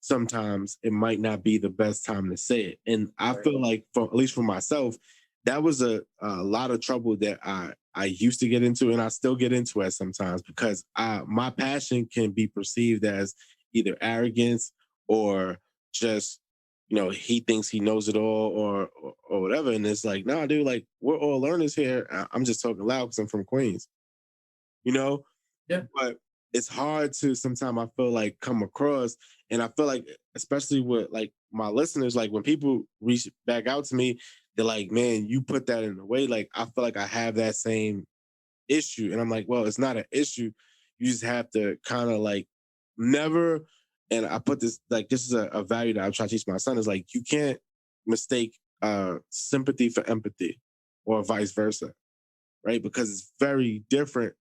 sometimes it might not be the best time to say it. And I feel like, at least for myself, that was a lot of trouble that I used to get into, and I still get into it sometimes, because my passion can be perceived as either arrogance or just, he thinks he knows it all or whatever. And it's like, nah, dude, like we're all learners here. I'm just talking loud because I'm from Queens, Yeah. But it's hard to sometimes, I feel like, come across. And I feel like, especially with like my listeners, like when people reach back out to me, they're like, man, you put that in a way. Like, I feel like I have that same issue. And I'm like, well, it's not an issue. You just have to kind of like never. And I put this, like, this is a value that I'm trying to teach my son, is like, you can't mistake sympathy for empathy or vice versa, right? Because it's very different.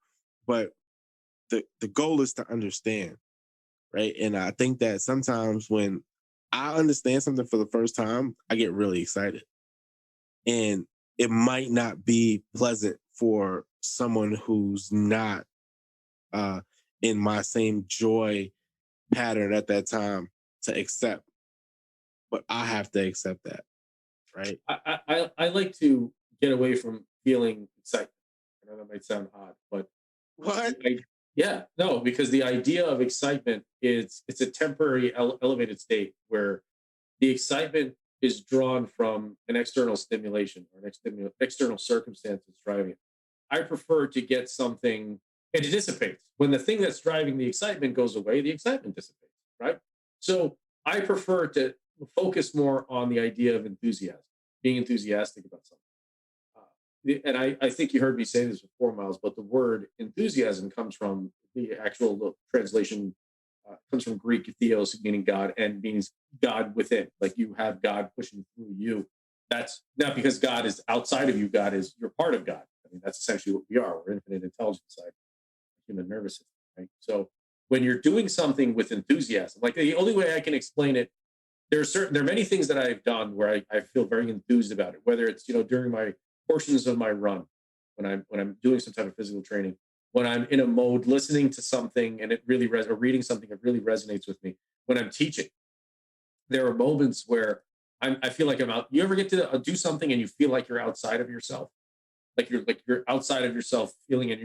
But the goal is to understand, right? And I think that sometimes when I understand something for the first time, I get really excited. And it might not be pleasant for someone who's not in my same joy pattern at that time to accept. But I have to accept that, right? I like to get away from feeling excitement. I know that might sound odd, but What? yeah, no, because the idea of excitement is it's a temporary elevated state where the excitement is drawn from an external stimulation or an external circumstance that's driving it. I prefer to get something, and it dissipates. When the thing that's driving the excitement goes away, the excitement dissipates, right? So I prefer to focus more on the idea of enthusiasm, being enthusiastic about something. And I think you heard me say this before, Miles, but the word enthusiasm comes from the actual translation, comes from Greek theos, meaning God, and means God within. Like you have God pushing through you. That's not because God is outside of you. God is, you're part of God. I mean, that's essentially what we are. We're infinite intelligence side, human nervous system, right? So when you're doing something with enthusiasm, like the only way I can explain it, there are many things that I've done where I feel very enthused about it, whether it's, during my portions of my run, when I'm doing some type of physical training, when I'm in a mode listening to something and it really or reading something that really resonates with me, when I'm teaching, there are moments where I feel like I'm out. You ever get to do something and you feel like you're outside of yourself, like you're outside of yourself feeling, and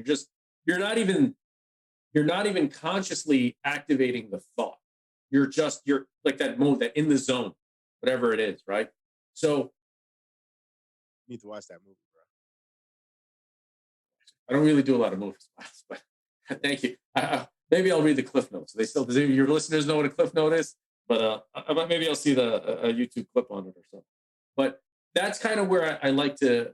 you're not even consciously activating the thought. You're like that mode, that in the zone, whatever it is, right? So You need to watch that movie, bro. I don't really do a lot of movies, but thank you. Maybe I'll read the cliff notes. Does your listeners know what a cliff note is? But maybe I'll see a YouTube clip on it or something. But that's kind of where I like to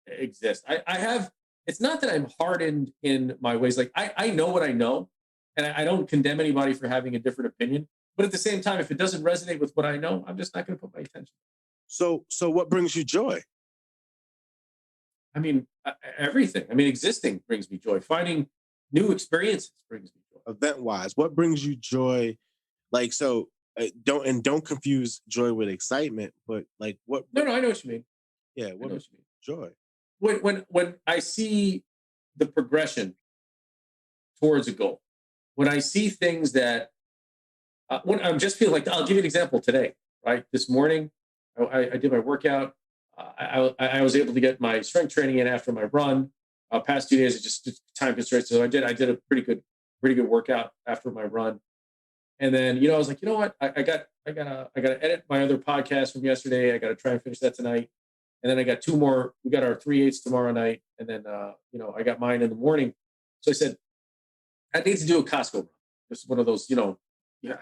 exist. I have. It's not that I'm hardened in my ways. Like I know what I know, and I don't condemn anybody for having a different opinion. But at the same time, if it doesn't resonate with what I know, I'm just not going to put my attention. So what brings you joy? I mean, everything. I mean, existing brings me joy. Finding new experiences brings me joy. Event wise, what brings you joy? Like, so don't confuse joy with excitement, but like what? No, I know what you mean. Yeah, what you mean. Joy? When I see the progression towards a goal, when I see things that when I just feel like, I'll give you an example today. Right, this morning I did my workout. I was able to get my strength training in after my run. Past 2 days, it just time constraints. So I did a pretty good workout after my run. And then, I was like, you know what? I gotta edit my other podcast from yesterday. I gotta try and finish that tonight. And then I got 2 more. We got our 3/8 tomorrow night. And then, I got mine in the morning. So I said, I need to do a Costco run. Just one of those,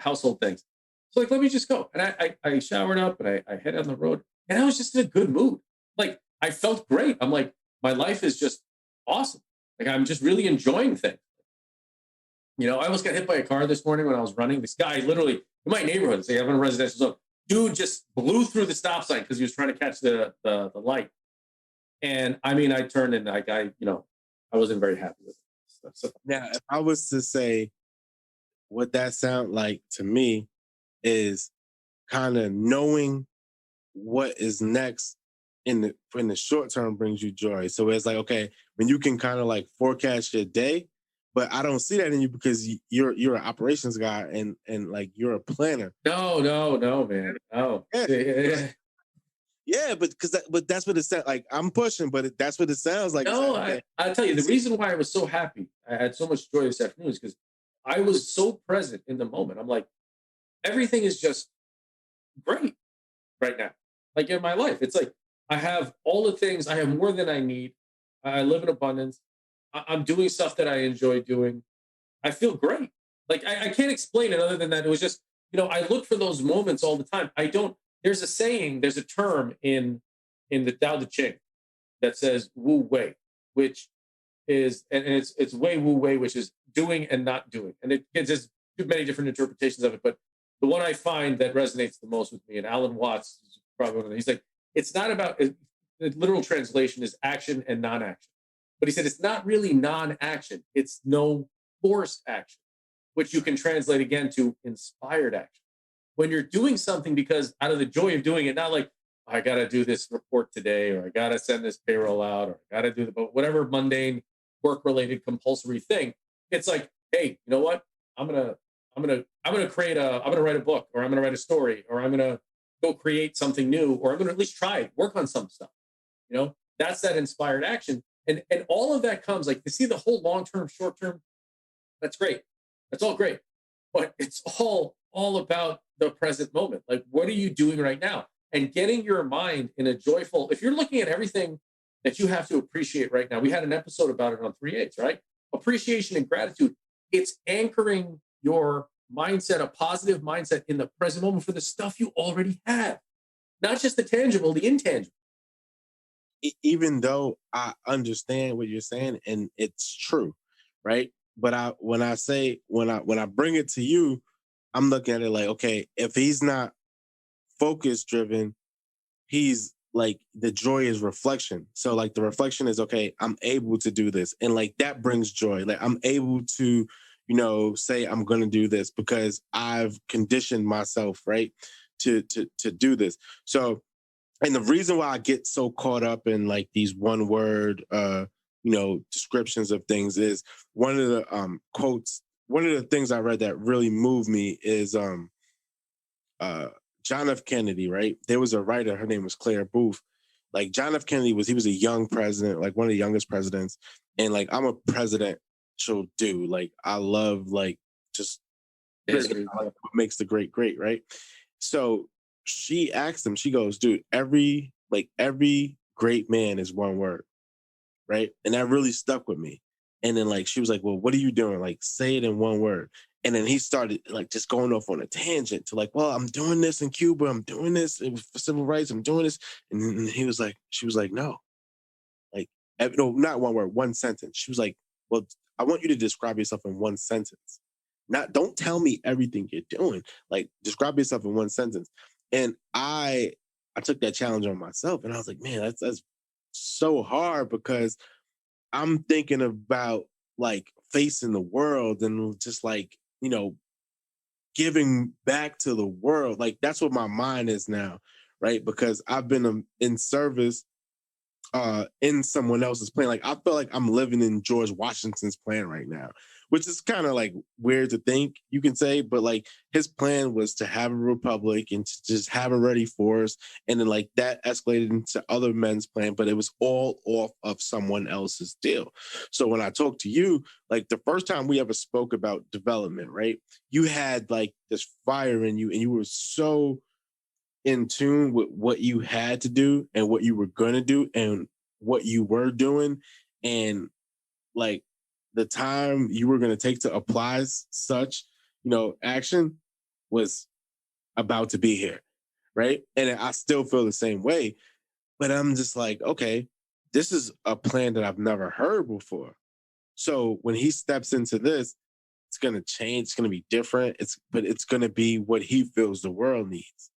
household things. So like, let me just go. And I showered up and I head on the road. And I was just in a good mood. Like, I felt great. I'm like, my life is just awesome. Like, I'm just really enjoying things. I almost got hit by a car this morning when I was running. This guy literally in my neighborhood, say I'm in a residential zone, dude just blew through the stop sign because he was trying to catch the light. And I mean, I turned and I wasn't very happy with it. So, now, if I was to say what that sound like to me is kind of knowing what is next in the short term brings you joy. So it's like, okay, when you can kind of like forecast your day, but I don't see that in you because you're an operations guy and like you're a planner. No, man. No. Yeah, but that's what it sounds like. I'm pushing, but that's what it sounds like. No, like, I'll tell you the reason why I was so happy. I had so much joy this afternoon is because I was so present in the moment. I'm like, everything is just great right now. Like in my life, it's like I have all the things. I have more than I need. I live in abundance. I'm doing stuff that I enjoy doing. I feel great. Like I can't explain it other than that. It was just, I look for those moments all the time. There's a saying, there's a term in the Tao Te Ching that says Wu Wei, which is, and it's Wei Wu Wei, which is doing and not doing. And there's many different interpretations of it, but the one I find that resonates the most with me, and Alan Watts is probably one of them, he's like, it's not about, the literal translation is action and non-action. But he said it's not really non-action, it's no forced action, which you can translate again to inspired action. When you're doing something because out of the joy of doing it, not like, I got to do this report today, or I got to send this payroll out, or I got to do whatever mundane work-related compulsory thing. It's like, hey, you know what? I'm gonna write a book, or I'm gonna write a story, or I'm gonna go create something new, or I'm gonna at least try it, work on some stuff. That's that inspired action. And all of that comes, like, you see the whole long-term, short-term, that's great. That's all great. But it's all about the present moment. Like, what are you doing right now? And getting your mind in a joyful, if you're looking at everything that you have to appreciate right now, we had an episode about it on 3/8, right? Appreciation and gratitude. It's anchoring your mindset, a positive mindset in the present moment for the stuff you already have, not just the tangible, the intangible. Even though I understand what you're saying and it's true, right? But when I bring it to you, I'm looking at it like, okay, if he's not focus driven, he's like the joy is reflection. So like the reflection is okay, I'm able to do this. And like that brings joy. Like I'm able to, say I'm gonna do this because I've conditioned myself, right? To do this. So and the reason why I get so caught up in like these one word descriptions of things is one of the quotes, one of the things I read that really moved me is uh John F. Kennedy, right? There was a writer, her name was Claire Booth. Like John F. Kennedy he was a young president, like one of the youngest presidents. And like I'm a presidential dude. Like I love like just History. I like what makes the great great, right? So she asked him, she goes, dude, every great man is one word, right? And that really stuck with me. And then like she was like, well, what are you doing? Like say it in one word. And then he started like just going off on a tangent to like, well, I'm doing this in Cuba, I'm doing this for civil rights, I'm doing this. And then she was like, no, like no, not one word, one sentence. She was like, well, I want you to describe yourself in one sentence. Not don't tell me everything you're doing. Like describe yourself in one sentence. And I took that challenge on myself and I was like, man, that's so hard because I'm thinking about like facing the world and just like, giving back to the world. Like that's what my mind is now, right? Because I've been in service in someone else's plan. Like I feel like I'm living in George Washington's plan right now, which is kind of like weird to think you can say, but like his plan was to have a republic and to just have a ready force. And then like that escalated into other men's plan, but it was all off of someone else's deal. So when I talked to you, like the first time we ever spoke about development, right? You had like this fire in you and you were so in tune with what you had to do and what you were going to do and what you were doing and like the time you were going to take to apply such action was about to be here, right? And I still feel the same way, but I'm just like, okay, this is a plan that I've never heard before. So when he steps into this, it's going to change, it's going to be different, but it's going to be what he feels the world needs.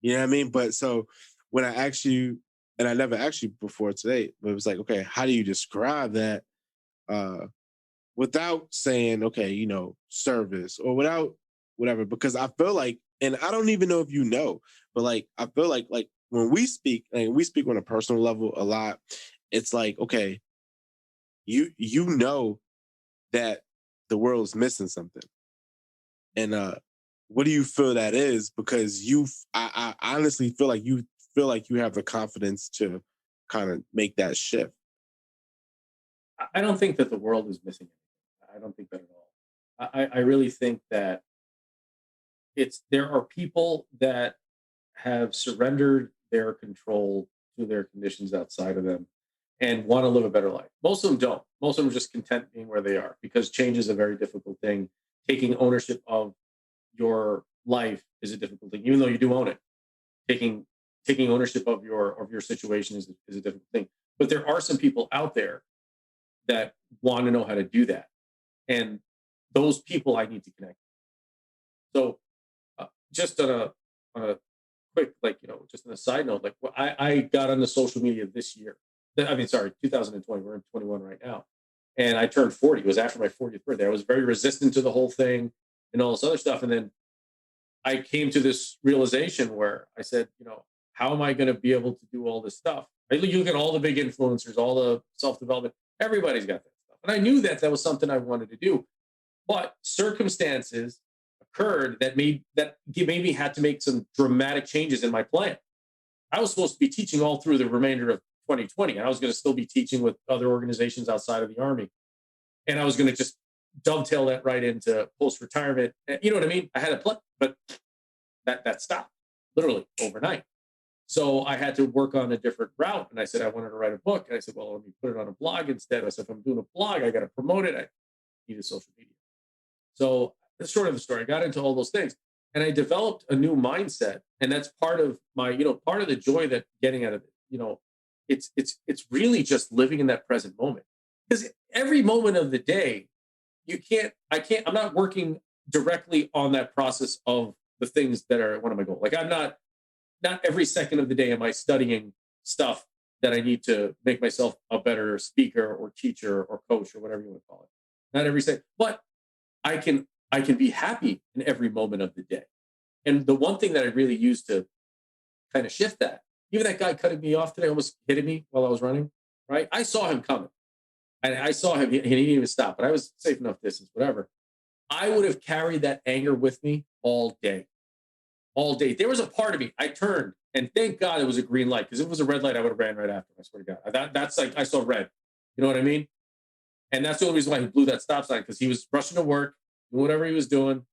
You know what I mean? But so when I asked you, and I never asked you before today, but it was like, okay, how do you describe that uh, without saying, okay, service or without whatever? Because I feel like, and I don't even know if you know, but like I feel like when we speak on a personal level a lot. It's like, okay, you know that the world's missing something, and what do you feel that is? Because I honestly feel like you have the confidence to kind of make that shift. I don't think that the world is missing anything. I don't think that at all. I really think that there are people that have surrendered their control to their conditions outside of them and want to live a better life. Most of them don't. Most of them are just content being where they are because change is a very difficult thing. Taking ownership of your life is a difficult thing, even though you do own it. Taking taking ownership of your situation is a difficult thing. But there are some people out there that want to know how to do that, and those people I need to connect. So just on a quick, like, just on a side note, like I got on the social media this year. I mean, sorry, 2020. We're in 21 right now, and I turned 40. It was after my 40th birthday. I was very resistant to the whole thing and all this other stuff, and then I came to this realization where I said, how am I going to be able to do all this stuff? You look at all the big influencers, all the self development. Everybody's got that stuff, and I knew that that was something I wanted to do, but circumstances occurred that made me had to make some dramatic changes in my plan. I was supposed to be teaching all through the remainder of 2020, and I was going to still be teaching with other organizations outside of the Army, and I was going to just dovetail that right into post retirement. You know what I mean? I had a plan, but that stopped literally overnight. So I had to work on a different route, and I said I wanted to write a book, and I said, well, let me put it on a blog instead. I said, if I'm doing a blog, I got to promote it. I needed social media. So That's short of the story. I got into all those things, and I developed a new mindset, and that's part of my, part of the joy that getting out of it. It's really just living in that present moment, because every moment of the day, I'm not working directly on that process of the things that are one of my goals. Like I'm not every second of the day am I studying stuff that I need to make myself a better speaker or teacher or coach or whatever you want to call it. Not every second, but I can be happy in every moment of the day. And the one thing that I really used to kind of shift that, even that guy cutting me off today, almost hitting me while I was running, right? I saw him coming. And I saw him, and he didn't even stop, but I was safe enough distance, whatever. I would have carried that anger with me all day. All day. There was a part of me, I turned, and thank God it was a green light, because if it was a red light, I would have ran right after him. I swear to God. That's like, I saw red. You know what I mean? And that's the only reason why he blew that stop sign, because he was rushing to work, doing whatever he was doing.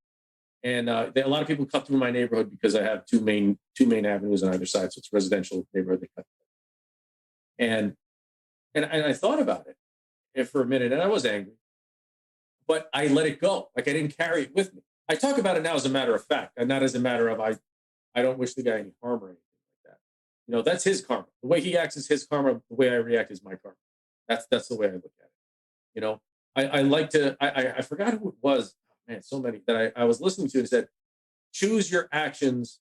And a lot of people cut through my neighborhood because I have two main avenues on either side. So it's a residential neighborhood they cut through. And I thought about it for a minute, and I was angry, but I let it go. Like I didn't carry it with me. I talk about it now as a matter of fact, and not as a matter of I don't wish the guy any harm or anything like that. That's his karma. The way he acts is his karma. The way I react is my karma. That's the way I look at it. I like to. I forgot who it was. Oh, man, so many that I was listening to and said, choose your actions.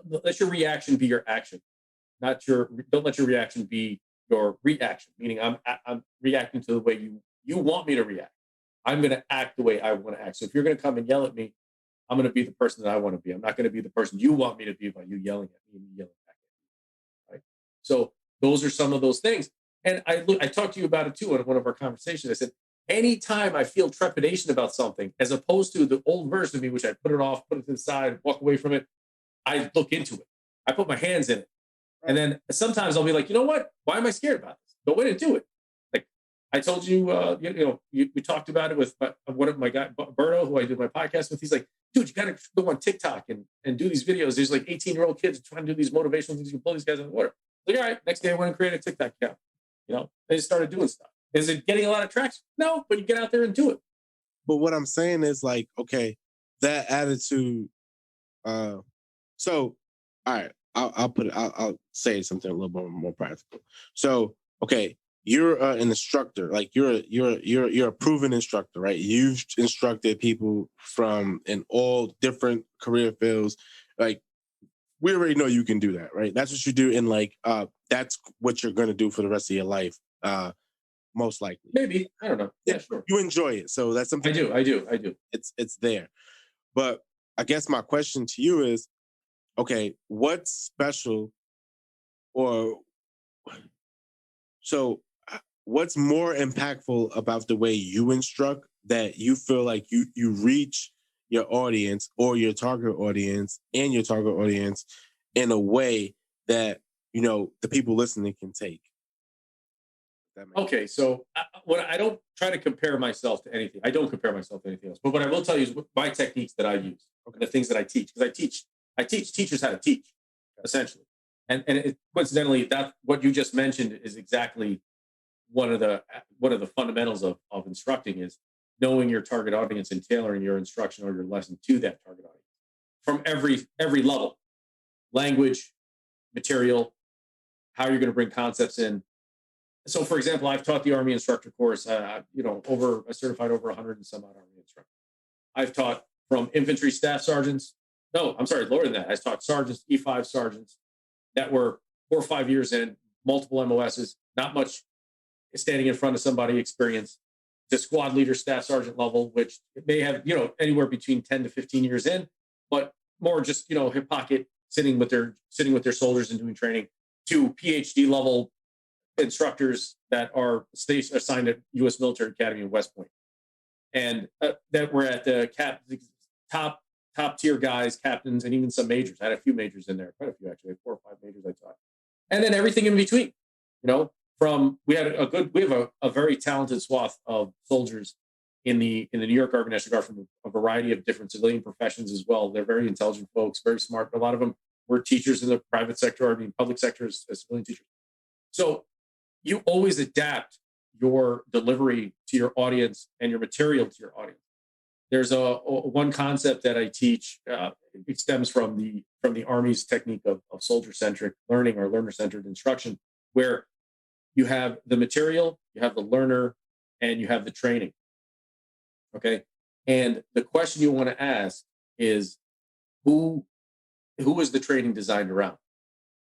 Let your reaction be your action, Don't let your reaction be your reaction. Meaning, I'm reacting to the way you want me to react. I'm going to act the way I want to act. So if you're going to come and yell at me, I'm going to be the person that I want to be. I'm not going to be the person you want me to be by you yelling at me and yelling back at me. Right? So those are some of those things. And I talked to you about it too in one of our conversations. I said, anytime I feel trepidation about something, as opposed to the old version of me, which I put it off, put it to the side, walk away from it, I look into it. I put my hands in it. And then sometimes I'll be like, you know what? Why am I scared about this? Go in and do it. Like I told you, we talked about it with one of my guy, Berto, who I do my podcast with. He's like, dude, you got to go on TikTok and do these videos. There's like 18-year-old kids trying to do these motivational things. You can pull these guys out of the water. Like, all right, next day I went and created a TikTok account. They just started doing stuff. Is it getting a lot of traction? No, but you get out there and do it. But what I'm saying is like, okay, that attitude. So, all right, I'll say something a little bit more practical. So, okay, you're an instructor, like you're a proven instructor, right? You've instructed people in all different career fields. Like we already know you can do that, right? That's what you do, and like that's what you're gonna do for the rest of your life. Most likely. Maybe. I don't know. Yeah, sure. You enjoy it. So that's something I do. It's there. But I guess my question to you is, okay, what's special what's more impactful about the way you instruct that you feel like you reach your audience or your target audience and your target audience in a way that, the people listening can take? Okay, so I don't try to compare myself to anything. I don't compare myself to anything else. But what I will tell you is my techniques that I use, the things that I teach, because I teach teachers how to teach, essentially. And coincidentally, that what you just mentioned is exactly one of the fundamentals of instructing is knowing your target audience and tailoring your instruction or your lesson to that target audience from every level, language, material, how you're going to bring concepts in. So, for example, I've taught the Army instructor course. I certified over 100 and some odd Army instructors. I've taught from infantry staff sergeants. No, I'm sorry, lower than that. I taught sergeants, E5 sergeants that were 4 or 5 years in, multiple MOSs, not much standing in front of somebody experience, to squad leader, staff sergeant level, which may have anywhere between 10 to 15 years in, but more just hip pocket sitting with their soldiers and doing training, to PhD level instructors that are assigned at U.S. Military Academy in West Point, and that were at the top tier guys, captains, and even some majors. I had a few majors in there, quite a few actually. I had 4 or 5 majors I taught, and then everything in between. We have a very talented swath of soldiers in the New York Army National Guard from a variety of different civilian professions as well. They're very intelligent folks, very smart. But a lot of them were teachers in the private sector, public sector as civilian teachers. So you always adapt your delivery to your audience and your material to your audience. There's one concept that I teach. It stems from the Army's technique of soldier-centric learning or learner-centered instruction, where you have the material, you have the learner, and you have the training. Okay, and the question you want to ask is who is the training designed around?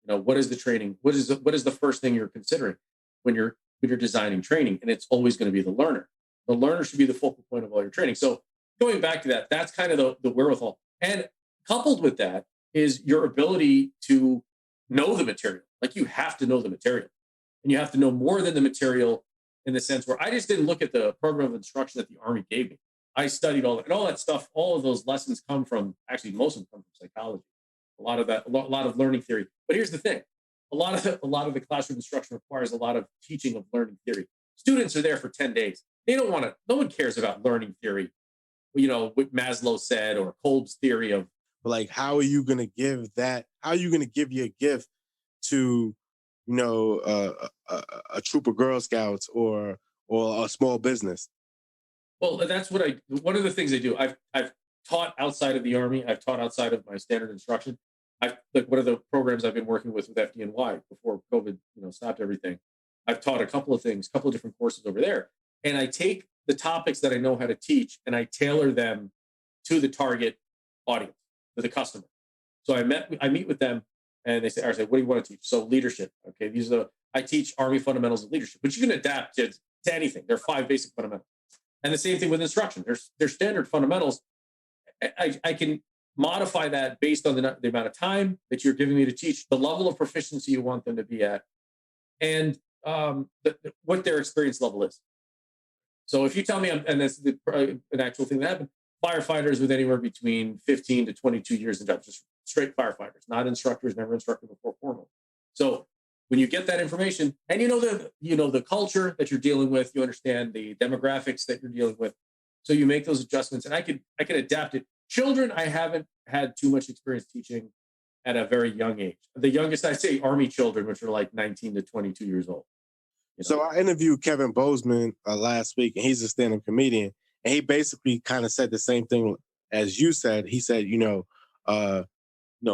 What is the training? What is the first thing you're considering when you're designing training? And it's always going to be the learner. The learner should be the focal point of all your training. So going back to that, that's kind of the wherewithal. And coupled with that is your ability to know the material. Like, you have to know the material, and you have to know more than the material, in the sense where I just didn't look at the program of instruction that the Army gave me. I studied all that stuff. All of those lessons come from, actually, most of them come from psychology. A lot of that, a lot of learning theory. But here's the thing: a lot of the classroom instruction requires a lot of teaching of learning theory. Students are there for 10 days. They don't want to. No one cares about learning theory. What Maslow said, or Kolb's theory of. Like, how are you going to give that? How are you going to give your gift to, a troop of Girl Scouts or a small business? Well, that's one of the things I do. I've taught outside of the Army. I've taught outside of my standard instruction. One of the programs I've been working with FDNY before COVID, stopped everything. I've taught a couple of different courses over there. And I take the topics that I know how to teach and I tailor them to the target audience, to the customer. So I meet with them and they say, all right, what do you want to teach? So leadership. Okay. I teach Army fundamentals of leadership, but you can adapt to anything. There are 5 basic fundamentals. And the same thing with instruction. There's standard fundamentals. I can modify that based on the amount of time that you're giving me to teach, the level of proficiency you want them to be at, and what their experience level is. So if you tell me, and that's an actual thing that happened, firefighters with anywhere between 15 to 22 years in job, just straight firefighters, not instructors, never instructed before formal. So when you get that information and the culture that you're dealing with, you understand the demographics that you're dealing with. So you make those adjustments, and I can adapt it. Children, I haven't had too much experience teaching at a very young age. The youngest, I say, Army children, which are like 19 to 22 years old. So I interviewed Kevin Bozeman last week, and he's a stand-up comedian, and he basically kind of said the same thing as you said. He said,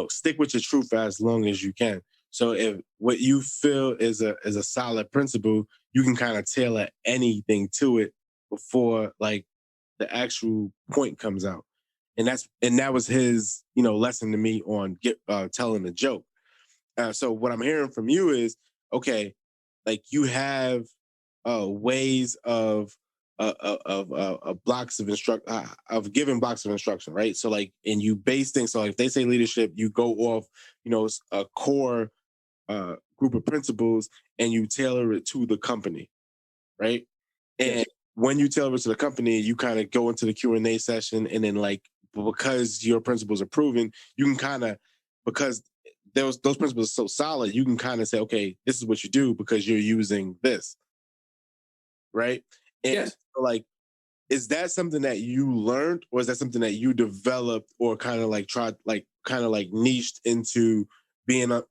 stick with your truth as long as you can. So if what you feel is a solid principle, you can kind of tailor anything to it before like the actual point comes out. And that was his, lesson to me on telling a joke. So what I'm hearing from you is, okay, like you have ways of blocks of giving blocks of instruction, right? So like, and you base things. So like if they say leadership, you go off, a core group of principles, and you tailor it to the company, right? And yes. When you tailor it to the company, you kind of go into the Q&A session, and then like, because your principles are proven, you can kind of, because those principles are so solid, you can kind of say, okay, this is what you do because you're using this, right? And yes. Like, is that something that you learned, or is that something that you developed, or kind of like tried, like kind of like niched into being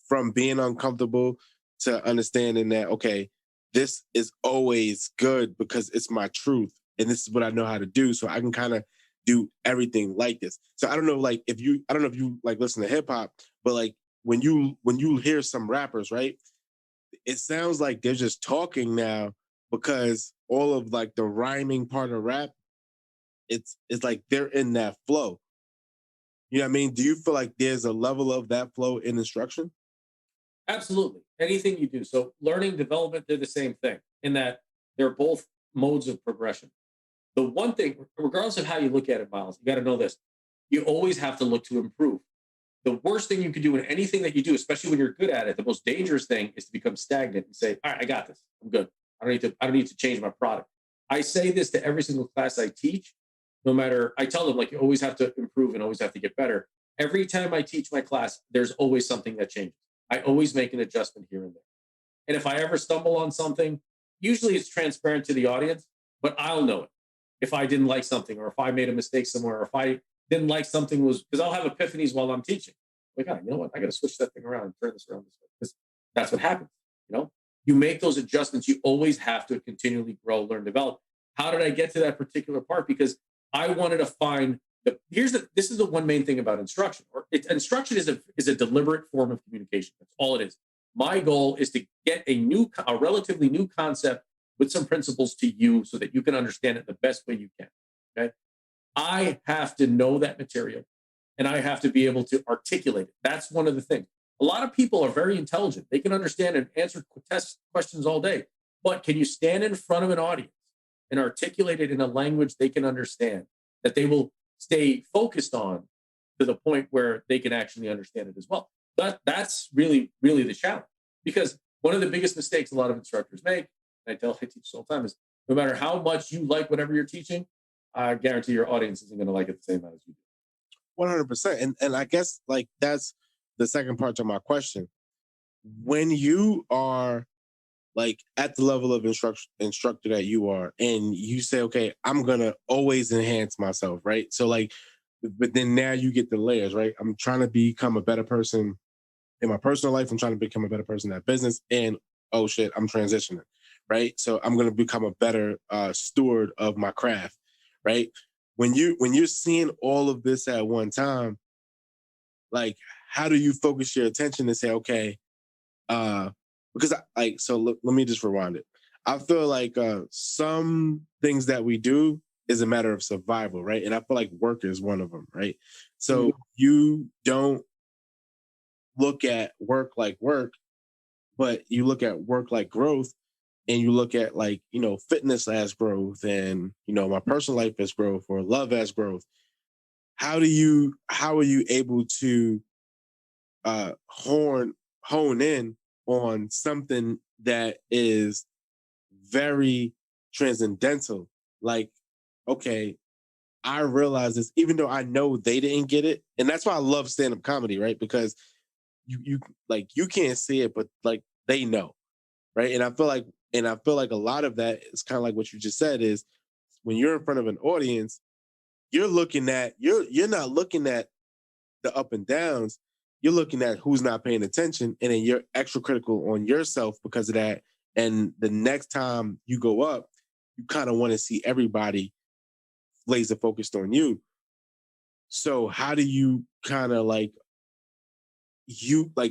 from being uncomfortable to understanding that, okay, this is always good because it's my truth and this is what I know how to do, so I can kind of do everything like this. So I don't know if you like listen to hip hop, but like when you hear some rappers, right, it sounds like they're just talking now, because all of like the rhyming part of rap, it's like they're in that flow. You know what I mean? Do you feel like there's a level of that flow in instruction? Absolutely. Anything you do. So learning, development, they're the same thing in that they're both modes of progression. The one thing, regardless of how you look at it, Myles, you got to know this. You always have to look to improve. The worst thing you can do in anything that you do, especially when you're good at it, the most dangerous thing is to become stagnant and say, all right, I got this. I'm good. I don't need to change my product. I say this to every single class I teach, no matter, I tell them, like, you always have to improve and always have to get better. Every time I teach my class, there's always something that changes. I always make an adjustment here and there. And if I ever stumble on something, usually it's transparent to the audience, but I'll know it. If I didn't like something, or if I made a mistake somewhere, or if I didn't like something, because I'll have epiphanies while I'm teaching. Like, oh, you know what? I got to switch that thing around and turn this around this way. Because that's what happens. You make those adjustments. You always have to continually grow, learn, develop. How did I get to that particular part? Because I wanted to find this is the one main thing about instruction. Instruction is a deliberate form of communication. That's all it is. My goal is to get a relatively new concept with some principles to you so that you can understand it the best way you can. Okay. I have to know that material and I have to be able to articulate it. That's one of the things. A lot of people are very intelligent. They can understand and answer test questions all day. But can you stand in front of an audience and articulate it in a language they can understand that they will stay focused on to the point where they can actually understand it as well? That's really, really the challenge. Because one of the biggest mistakes a lot of instructors make, and I teach all the time, is no matter how much you like whatever you're teaching, I guarantee your audience isn't going to like it the same amount as you do. 100%. And I guess like that's the second part to my question. When you are like at the level of instructor that you are, and you say, okay, I'm gonna always enhance myself, right? So like, but then now you get the layers, right? I'm trying to become a better person in my personal life. I'm trying to become a better person in that business, and oh shit, I'm transitioning, right? So I'm gonna become a better steward of my craft, right? When you're seeing all of this at one time, like how do you focus your attention and say, okay, because let me just rewind it. I feel like some things that we do is a matter of survival, right? And I feel like work is one of them, right? So you don't look at work like work, but you look at work like growth, and you look at like, fitness as growth, and, my personal life as growth, or love as growth. How are you able to hone in on something that is very transcendental? Like, okay, I realize this, even though I know they didn't get it. And that's why I love stand-up comedy, right? Because you can't see it, but like they know, right? And I feel like a lot of that is kind of like what you just said, is when you're in front of an audience, you're not looking at the up and downs. You're looking at who's not paying attention, and then you're extra critical on yourself because of that. And the next time you go up, you kind of want to see everybody laser focused on you. So how do you kind of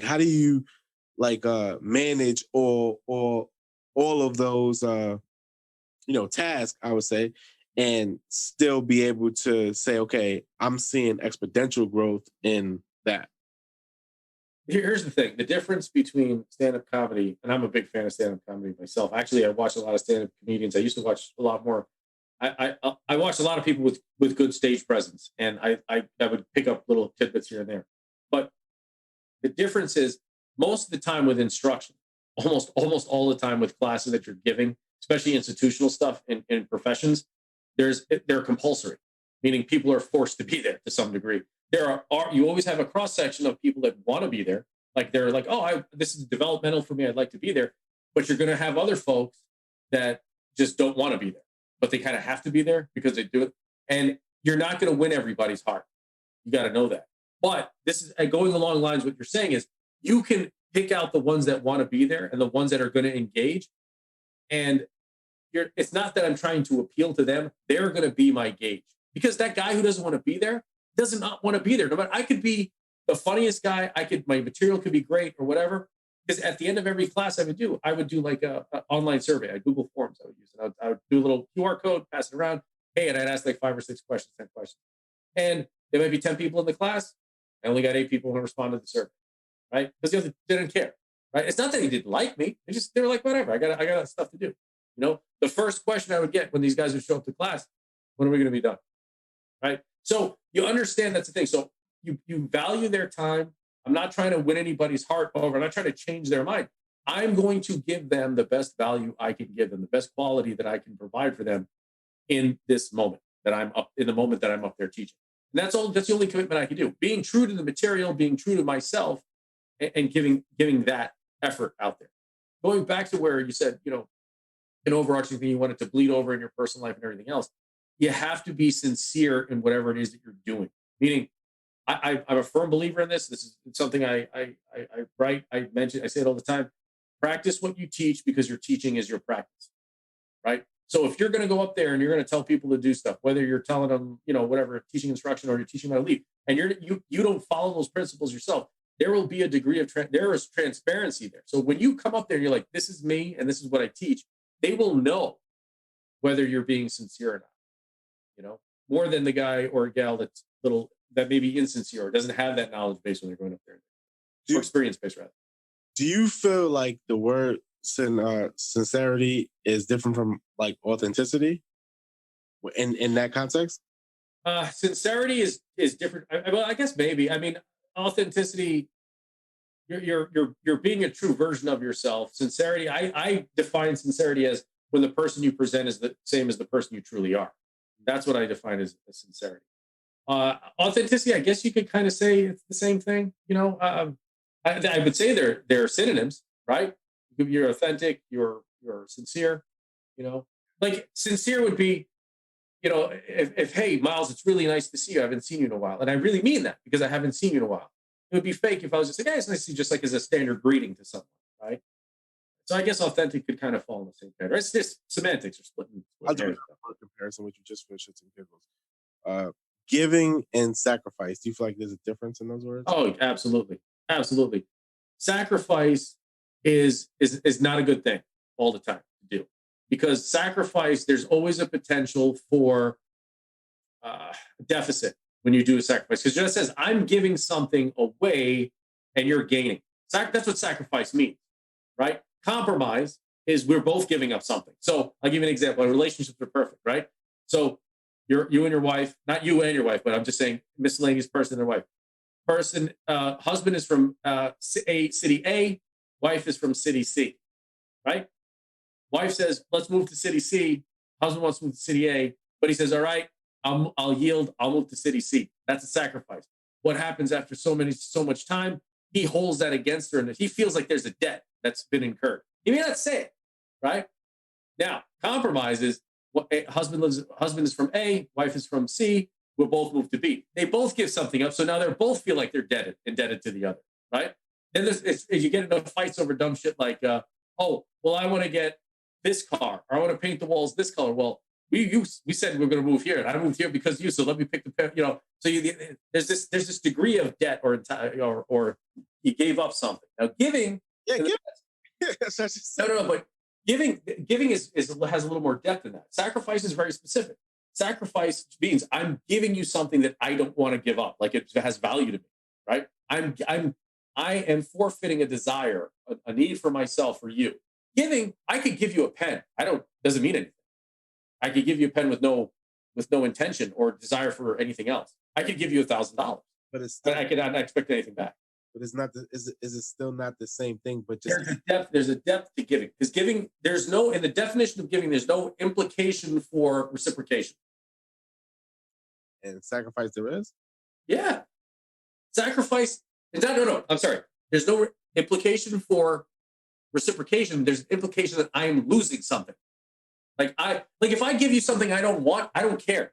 how do you manage all of those tasks, I would say, and still be able to say, okay, I'm seeing exponential growth in that? Here's the thing. The difference between stand-up comedy, and I'm a big fan of stand-up comedy myself. Actually, I watch a lot of stand-up comedians. I used to watch a lot more. I watched a lot of people with good stage presence, and I would pick up little tidbits here and there. But the difference is, most of the time with instruction, almost all the time with classes that you're giving, especially institutional stuff in professions, they're compulsory, meaning people are forced to be there to some degree. You always have a cross section of people that want to be there, like they're like, oh, this is developmental for me, I'd like to be there. But you're going to have other folks that just don't want to be there, but they kind of have to be there because they do it. And you're not going to win everybody's heart. You got to know that. But this is going along lines. What you're saying is you can pick out the ones that want to be there and the ones that are going to engage. And it's not that I'm trying to appeal to them. They're going to be my gauge, because that guy who doesn't want to be there does not want to be there. No matter, I could be the funniest guy. My material could be great or whatever. Because at the end of every class I would do like a online survey. Google Forms I would use. And I would do a little QR code, pass it around. Hey, and I'd ask like 5 or 6 questions, 10 questions. And there might be 10 people in the class. I only got 8 people who responded to the survey, right? Because the other didn't care, right? It's not that he didn't like me. They were like, whatever. I got stuff to do. The first question I would get when these guys would show up to class, when are we going to be done, right? So you understand that's the thing. So you value their time. I'm not trying to win anybody's heart over. I'm not trying to change their mind. I'm going to give them the best value I can give them, the best quality that I can provide for them in this moment that I'm up there teaching. And that's all. That's the only commitment I can do. Being true to the material, being true to myself, and giving that effort out there. Going back to where you said, an overarching thing you want it to bleed over in your personal life and everything else, you have to be sincere in whatever it is that you're doing. Meaning, I'm a firm believer in this. This is something I write. I mention. I say it all the time. Practice what you teach, because your teaching is your practice, right? So if you're going to go up there and you're going to tell people to do stuff, whether you're telling them, whatever, teaching instruction or you're teaching them how to lead, and you don't follow those principles yourself, there will be a degree of there is transparency there. So when you come up there and you're like, this is me and this is what I teach, they will know whether you're being sincere or not, more than the guy or gal that may be insincere or doesn't have that knowledge base when they're going up there. Or experience base, rather. Do you feel like the word sincerity is different from like authenticity in that context? Sincerity is different. Well, I guess maybe. I mean, authenticity, you're being a true version of yourself. Sincerity, I define sincerity as when the person you present is the same as the person you truly are. That's what I define as sincerity. Authenticity, I guess you could kind of say it's the same thing. I would say they're synonyms, right? You're authentic, you're sincere. Like sincere would be, if hey, Myles, it's really nice to see you. I haven't seen you in a while, and I really mean that because I haven't seen you in a while. It would be fake if I was just like, hey, it's nice to see you, just like as a standard greeting to someone, right? So I guess authentic could kind of fall in the same category. It's just semantics are splitting. I'll do a comparison with you just for shits and giggles. Giving and sacrifice. Do you feel like there's a difference in those words? Oh, absolutely. Absolutely. Sacrifice is not a good thing all the time to do, because sacrifice, there's always a potential for deficit when you do a sacrifice, because it just says I'm giving something away and you're gaining. That's what sacrifice means, right? Compromise is we're both giving up something. So I'll give you an example. Relationships are perfect, right? So you and your wife, not you and your wife, but I'm just saying miscellaneous person and their wife. Husband is from city A, wife is from city C, right? Wife says, let's move to city C. Husband wants to move to city A, but he says, all right, I'll yield. I'll move to city C. That's a sacrifice. What happens after so much time? He holds that against her, and he feels like there's a debt that's been incurred. He may not say it, right? Now, compromise is husband is from A, wife is from C. We'll both move to B. They both give something up, so now they both feel like they're indebted to the other, right? Then you get into fights over dumb shit like, I want to get this car, or I want to paint the walls this color. Well, we said we're going to move here, and I moved here because of you, so let me pick the. So there's this degree of debt or you gave up something. Now giving, no, but giving has a little more depth than that. Sacrifice is very specific. Sacrifice means I'm giving you something that I don't want to give up, like it has value to me, right? I am forfeiting a desire, a need for myself, for you. Giving, I could give you a pen. Doesn't mean anything. I could give you a pen with no intention or desire for anything else. I could give you $1,000, but I could not expect anything back. But it's not. Is it still not the same thing? But just there's a depth to giving, because giving, in the definition of giving, there's no implication for reciprocation. And sacrifice there is? Yeah. Sacrifice. No. I'm sorry. There's no implication for reciprocation. There's an implication that I am losing something. Like if I give you something I don't want, I don't care.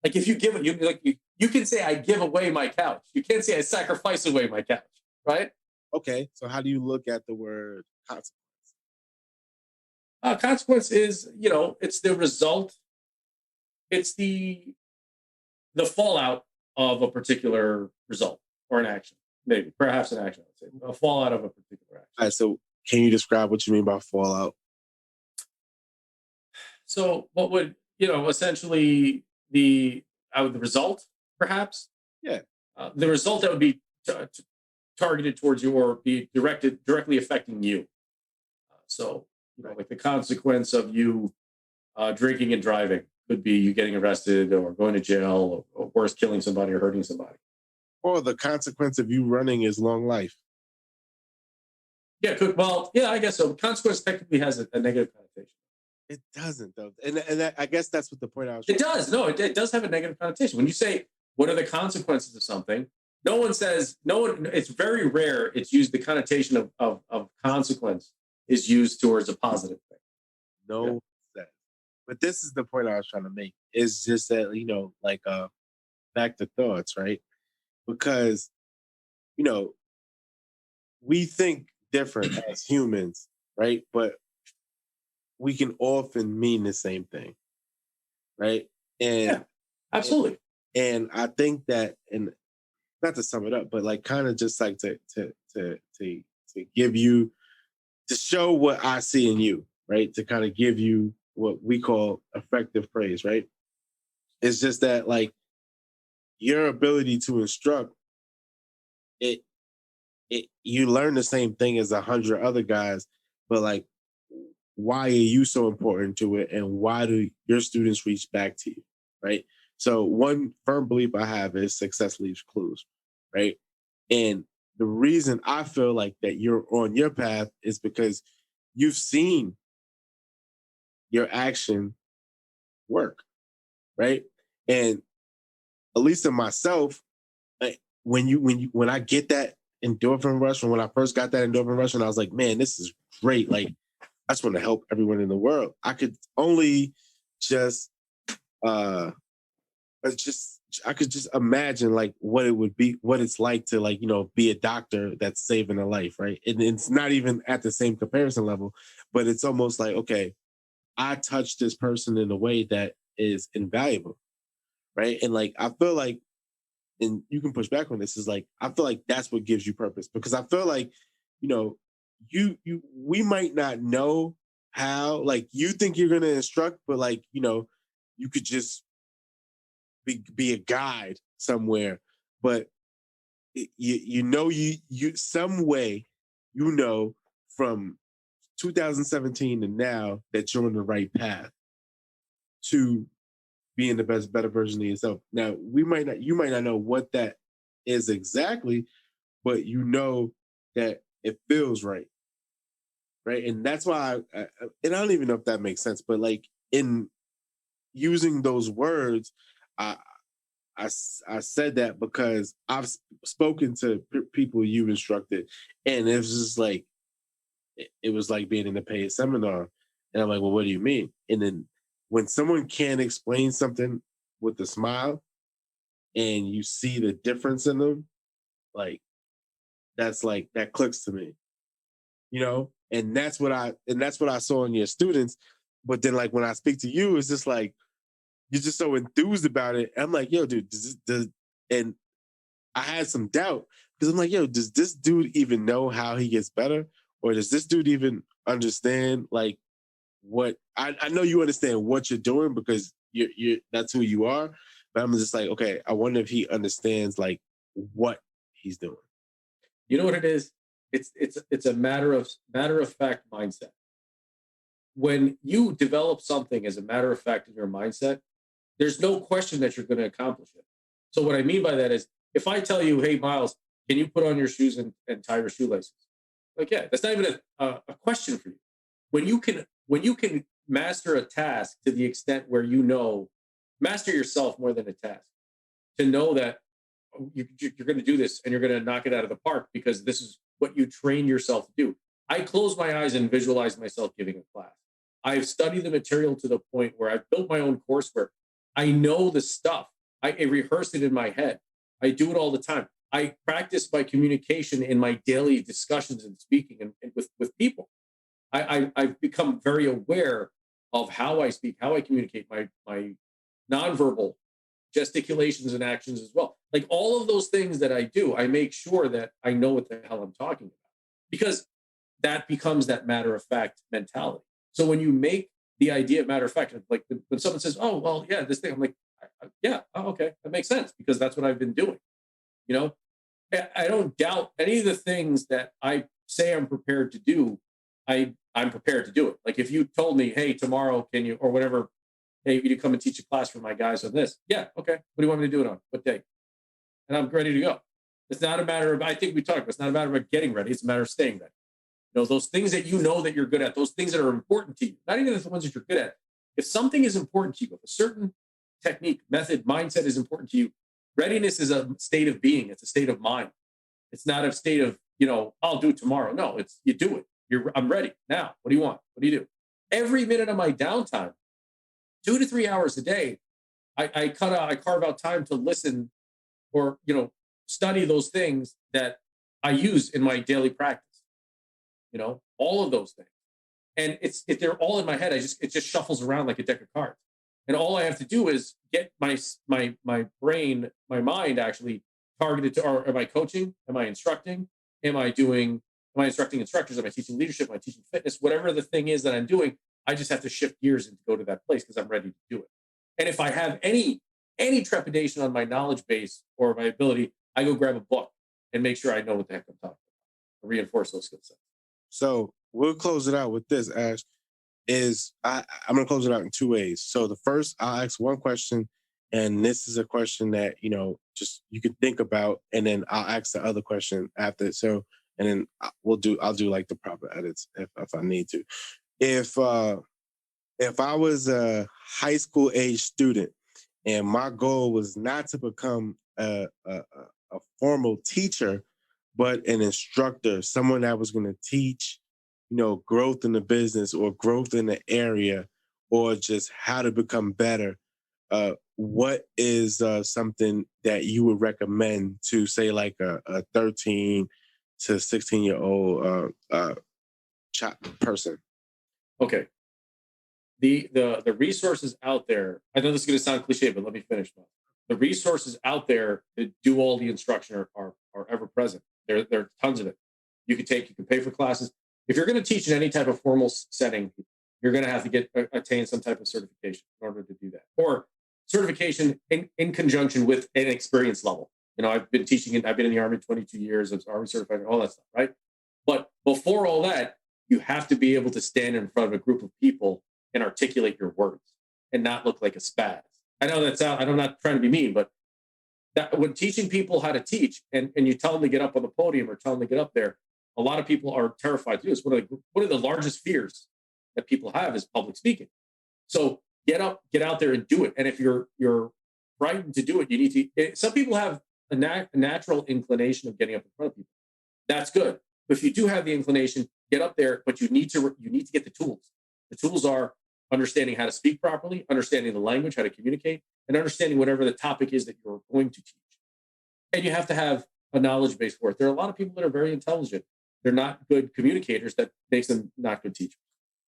Like if you give it, you can say I give away my couch. You can't say I sacrifice away my couch, right? Okay. So how do you look at the word consequence? Consequence is, it's the result. It's the fallout of a particular result or an action, maybe, perhaps an action, I'd say. A fallout of a particular action. All right, so can you describe what you mean by fallout? So what would, essentially the result, perhaps? Yeah. The result that would be targeted towards you or be directly affecting you. Like the consequence of you drinking and driving could be you getting arrested or going to jail, or worse, killing somebody or hurting somebody. Or the consequence of you running is long life. Yeah, I guess so. Consequence technically has a negative connotation. It doesn't, though. And I guess that's what the point I was It does. No, it does have a negative connotation. When you say, what are the consequences of something? It's very rare it's used, the connotation of consequence is used towards a positive thing. No. Yeah. But this is the point I was trying to make. It's just that, back to thoughts, right? Because, we think different as humans, right? But we can often mean the same thing, right? Yeah, And absolutely. and I think that, and not to sum it up, but like kind of just like to give you, to show what I see in you, right? To kind of give you what we call effective praise, right? It's just that like your ability to instruct it, you learn the same thing as 100 other guys, but like, why are you so important to it, and why do your students reach back to you, right? So one firm belief I have is success leaves clues, right? And the reason I feel like that you're on your path is because you've seen your action work, right? And at least in myself, like, when I get that endorphin rush, when I first got that endorphin rush, and I was like, man, this is great. Like, I just want to help everyone in the world. I could only just uh I could just imagine like what it would be, what it's like to, like, be a doctor that's saving a life, right? And it's not even at the same comparison level, but it's almost like, okay, I touched this person in a way that is invaluable, right? And like I feel like, and you can push back on this, is like I feel like that's what gives you purpose, because I feel like, you know, you we might not know how, like, you think you're gonna instruct, but like, you could just be a guide somewhere, but you some way, from 2017 to now, that you're on the right path to being the better version of yourself. Now, you might not know what that is exactly, but you know that it feels right, right? And that's why, and I don't even know if that makes sense, but like in using those words, I I said that because I've spoken to people you've instructed, and it was just like it was like being in a paid seminar, and I'm like, well, what do you mean? And then when someone can't explain something with a smile, and you see the difference in them, like that's like that clicks to me, and that's what I saw in your students. But then, like, when I speak to you, it's just like you're just so enthused about it. I'm like, yo, dude, and I had some doubt, because I'm like, yo, does this dude even know how he gets better? Or does this dude even understand, like, what I know you understand what you're doing, because you're that's who you are. But I'm just like, okay, I wonder if he understands like what he's doing. You know what it is? It's a matter of fact mindset. When you develop something as a matter of fact in your mindset, there's no question that you're going to accomplish it. So what I mean by that is, if I tell you, hey, Myles, can you put on your shoes and tie your shoelaces? Like, yeah, that's not even a question for you. When you can master a task to the extent where master yourself more than a task, to know that you're going to do this and you're going to knock it out of the park because this is what you train yourself to do. I close my eyes and visualize myself giving a class. I've studied the material to the point where I've built my own coursework. I know the stuff. I rehearse it in my head. I do it all the time. I practice my communication in my daily discussions and speaking and with people. I've become very aware of how I speak, how I communicate, my nonverbal gesticulations and actions as well. Like all of those things that I do, I make sure that I know what the hell I'm talking about, because that becomes that matter of fact mentality. So when you make the idea matter of fact, like when someone says, "Oh, well, yeah, this thing," I'm like, "Yeah, oh, okay, that makes sense because that's what I've been doing." You know, I don't doubt any of the things that I say I'm prepared to do. I'm prepared to do it. Like if you told me, "Hey, tomorrow, can you," or whatever, "Hey, you come and teach a class for my guys on this." Yeah, okay. What do you want me to do it on? What day? And I'm ready to go. It's not a matter of, I think we talked about, it's not a matter of getting ready. It's a matter of staying ready. Those things that you know that you're good at, those things that are important to you, not even the ones that you're good at. If something is important to you, if a certain technique, method, mindset is important to you, readiness is a state of being. It's a state of mind. It's not a state of, I'll do it tomorrow. No, it's you do it. I'm ready now. What do you want? What do you do? Every minute of my downtime, 2 to 3 hours a day, I carve out time to listen or, study those things that I use in my daily practice. All of those things. And they're all in my head. It just shuffles around like a deck of cards. And all I have to do is get my brain, my mind actually targeted to, or am I coaching? Am I instructing? Am I instructing instructors? Am I teaching leadership? Am I teaching fitness? Whatever the thing is that I'm doing, I just have to shift gears and go to that place because I'm ready to do it. And if I have any trepidation on my knowledge base or my ability, I go grab a book and make sure I know what the heck I'm talking about. Reinforce those skill sets. So we'll close it out with this, Ash. I'm going to close it out in two ways. So the first, I'll ask one question, and this is a question that just you can think about, and then I'll ask the other question after. So, and then I'll do like the proper edits if I need to. If I was a high school age student and my goal was not to become a formal teacher, but an instructor, someone that was going to teach, growth in the business or growth in the area, or just how to become better. What is something that you would recommend to, say, like a 13 to 16-year-old person? Okay. The resources out there, I know this is going to sound cliche, but let me finish now. The resources out there to do all the instruction are ever present. There are tons of it. You can pay for classes. If you're going to teach in any type of formal setting, you're going to have to attain some type of certification in order to do that, or certification in conjunction with an experience level. I've been teaching I've been in the Army 22 years. I'm Army certified, all that stuff, right? But before all that, you have to be able to stand in front of a group of people and articulate your words and not look like a spaz. I know I'm not trying to be mean, but when teaching people how to teach and you tell them to get up on the podium or tell them to get up there, a lot of people are terrified to do this. One of the largest fears that people have is public speaking. So get out there and do it. And if you're frightened to do it, you need to. Some people have a natural inclination of getting up in front of people. That's good. But if you do have the inclination, get up there. But you need to get the tools. The tools are understanding how to speak properly, understanding the language, how to communicate, and understanding whatever the topic is that you're going to teach. And you have to have a knowledge base for it. There are a lot of people that are very intelligent. They're not good communicators. That makes them not good teachers.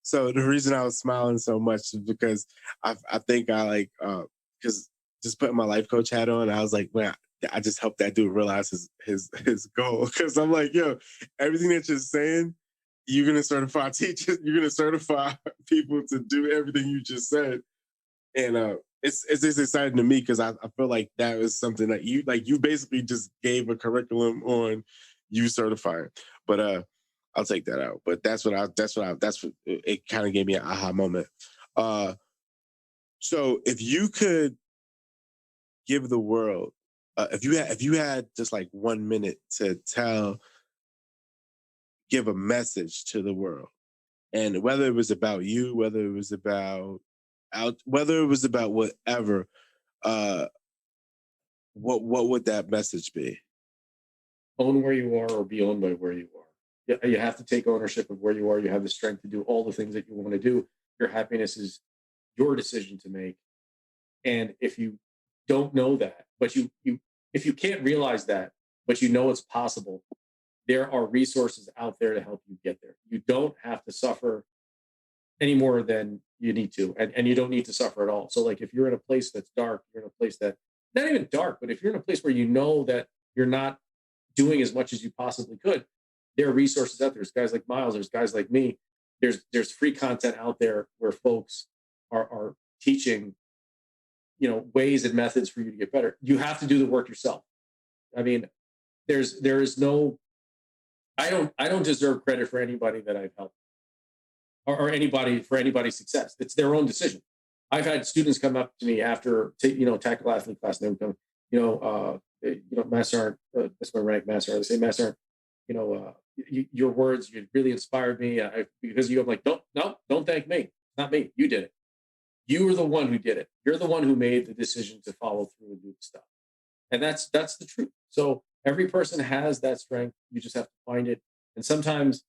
So the reason I was smiling so much is because I think because just putting my life coach hat on, I was like, man, I just helped that dude realize his goal. Because I'm like, yo, everything that you're saying, you're going to certify teachers, you're going to certify people to do everything you just said. And it's just exciting to me because I feel like that was something that you basically just gave a curriculum on you certifying. But I'll take that out. But that's what it kind of gave me an aha moment. So if you could give the world, if you had just like 1 minute to give a message to the world, and whether it was about you, whether it was about whatever, what would that message be? Own where you are or be owned by where you are. You have to take ownership of where you are. You have the strength to do all the things that you want to do. Your happiness is your decision to make. And if you don't know that, but if you can't realize that, but you know it's possible, there are resources out there to help you get there. You don't have to suffer any more than you need to, and you don't need to suffer at all. So like if you're in a place that's dark, you're in a place that, not even dark, but if you're in a place where you know that you're not doing as much as you possibly could, there are resources out there. There's guys like Myles, there's guys like me. There's free content out there where folks are teaching, ways and methods for you to get better. You have to do the work yourself. I mean, there is no, I don't deserve credit for anybody that I've helped or anybody's success. It's their own decision. I've had students come up to me after, tactical athlete class, and they would come, Master, that's my rank, Master. They say, Master, your words, you really inspired me because you. I'm like, don't thank me. It's not me. You did it. You were the one who did it. You're the one who made the decision to follow through and do the stuff. And that's the truth. So every person has that strength. You just have to find it. And sometimes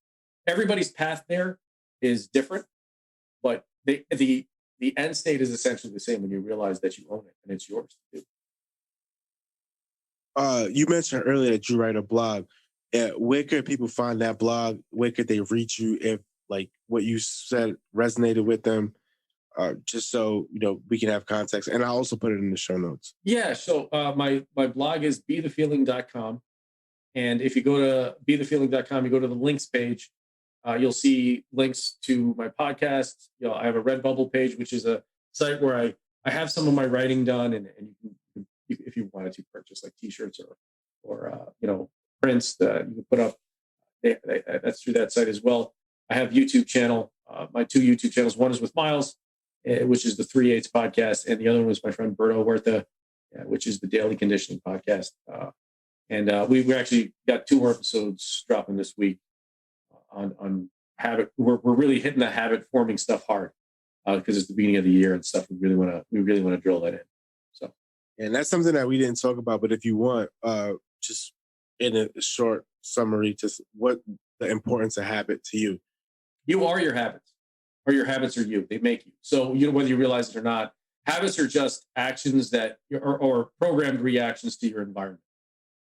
everybody's path there is different, but the end state is essentially the same when you realize that you own it and it's yours to do. You mentioned earlier that you write a blog. Where could people find that blog? Where could they reach you if like what you said resonated with them, just so we can have context. And I'll also put it in the show notes. Yeah. So my blog is bethefeeling.com. And if you go to bethefeeling.com, you go to the links page, you'll see links to my podcast. I have a Redbubble page, which is a site where I have some of my writing done, and you can, if you wanted to purchase like T-shirts or prints that you can put up, that's through that site as well. I have YouTube channel, my two YouTube channels. One is with Myles, which is the 3/8 podcast, and the other one was my friend Berto Huerta, which is the Daily Conditioning podcast. And we actually got 2 more episodes dropping this week on habit. We're really hitting the habit forming stuff hard because it's the beginning of the year and stuff. We really want to drill that in. So, and that's something that we didn't talk about. But if you want, just in a short summary, just what the importance of habit to you. You are your habits, or your habits are you. They make you. So whether you realize it or not, habits are just actions that or programmed reactions to your environment.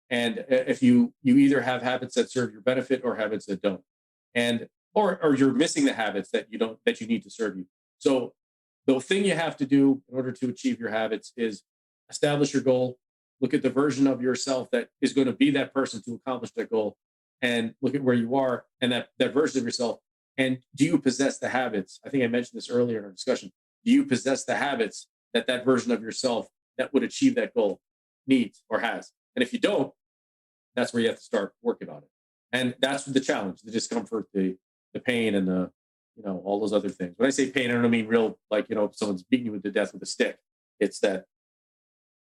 And if you either have habits that serve your benefit or habits that don't, and or you're missing the habits that you need to serve you. So the thing you have to do in order to achieve your habits is establish your goal, look at the version of yourself that is going to be that person to accomplish that goal, and look at where you are and that version of yourself. And do you possess the habits? I think I mentioned this earlier in our discussion. Do you possess the habits that version of yourself that would achieve that goal needs or has? And if you don't, that's where you have to start working on it. And that's the challenge, the discomfort, the pain, and the, all those other things. When I say pain, I don't mean real, like, if someone's beating you to death with a stick. It's that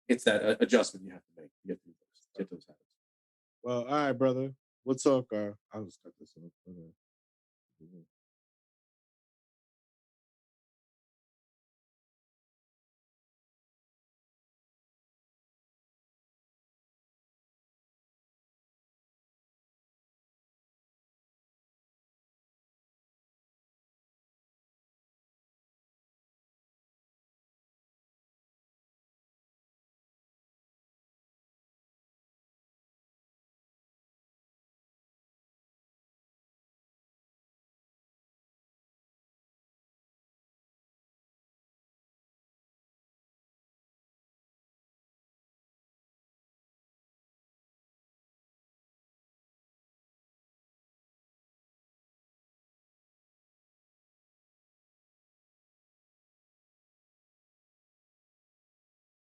adjustment you have to make to get those habits. Well, all right, brother. We'll talk. I'll just cut this off.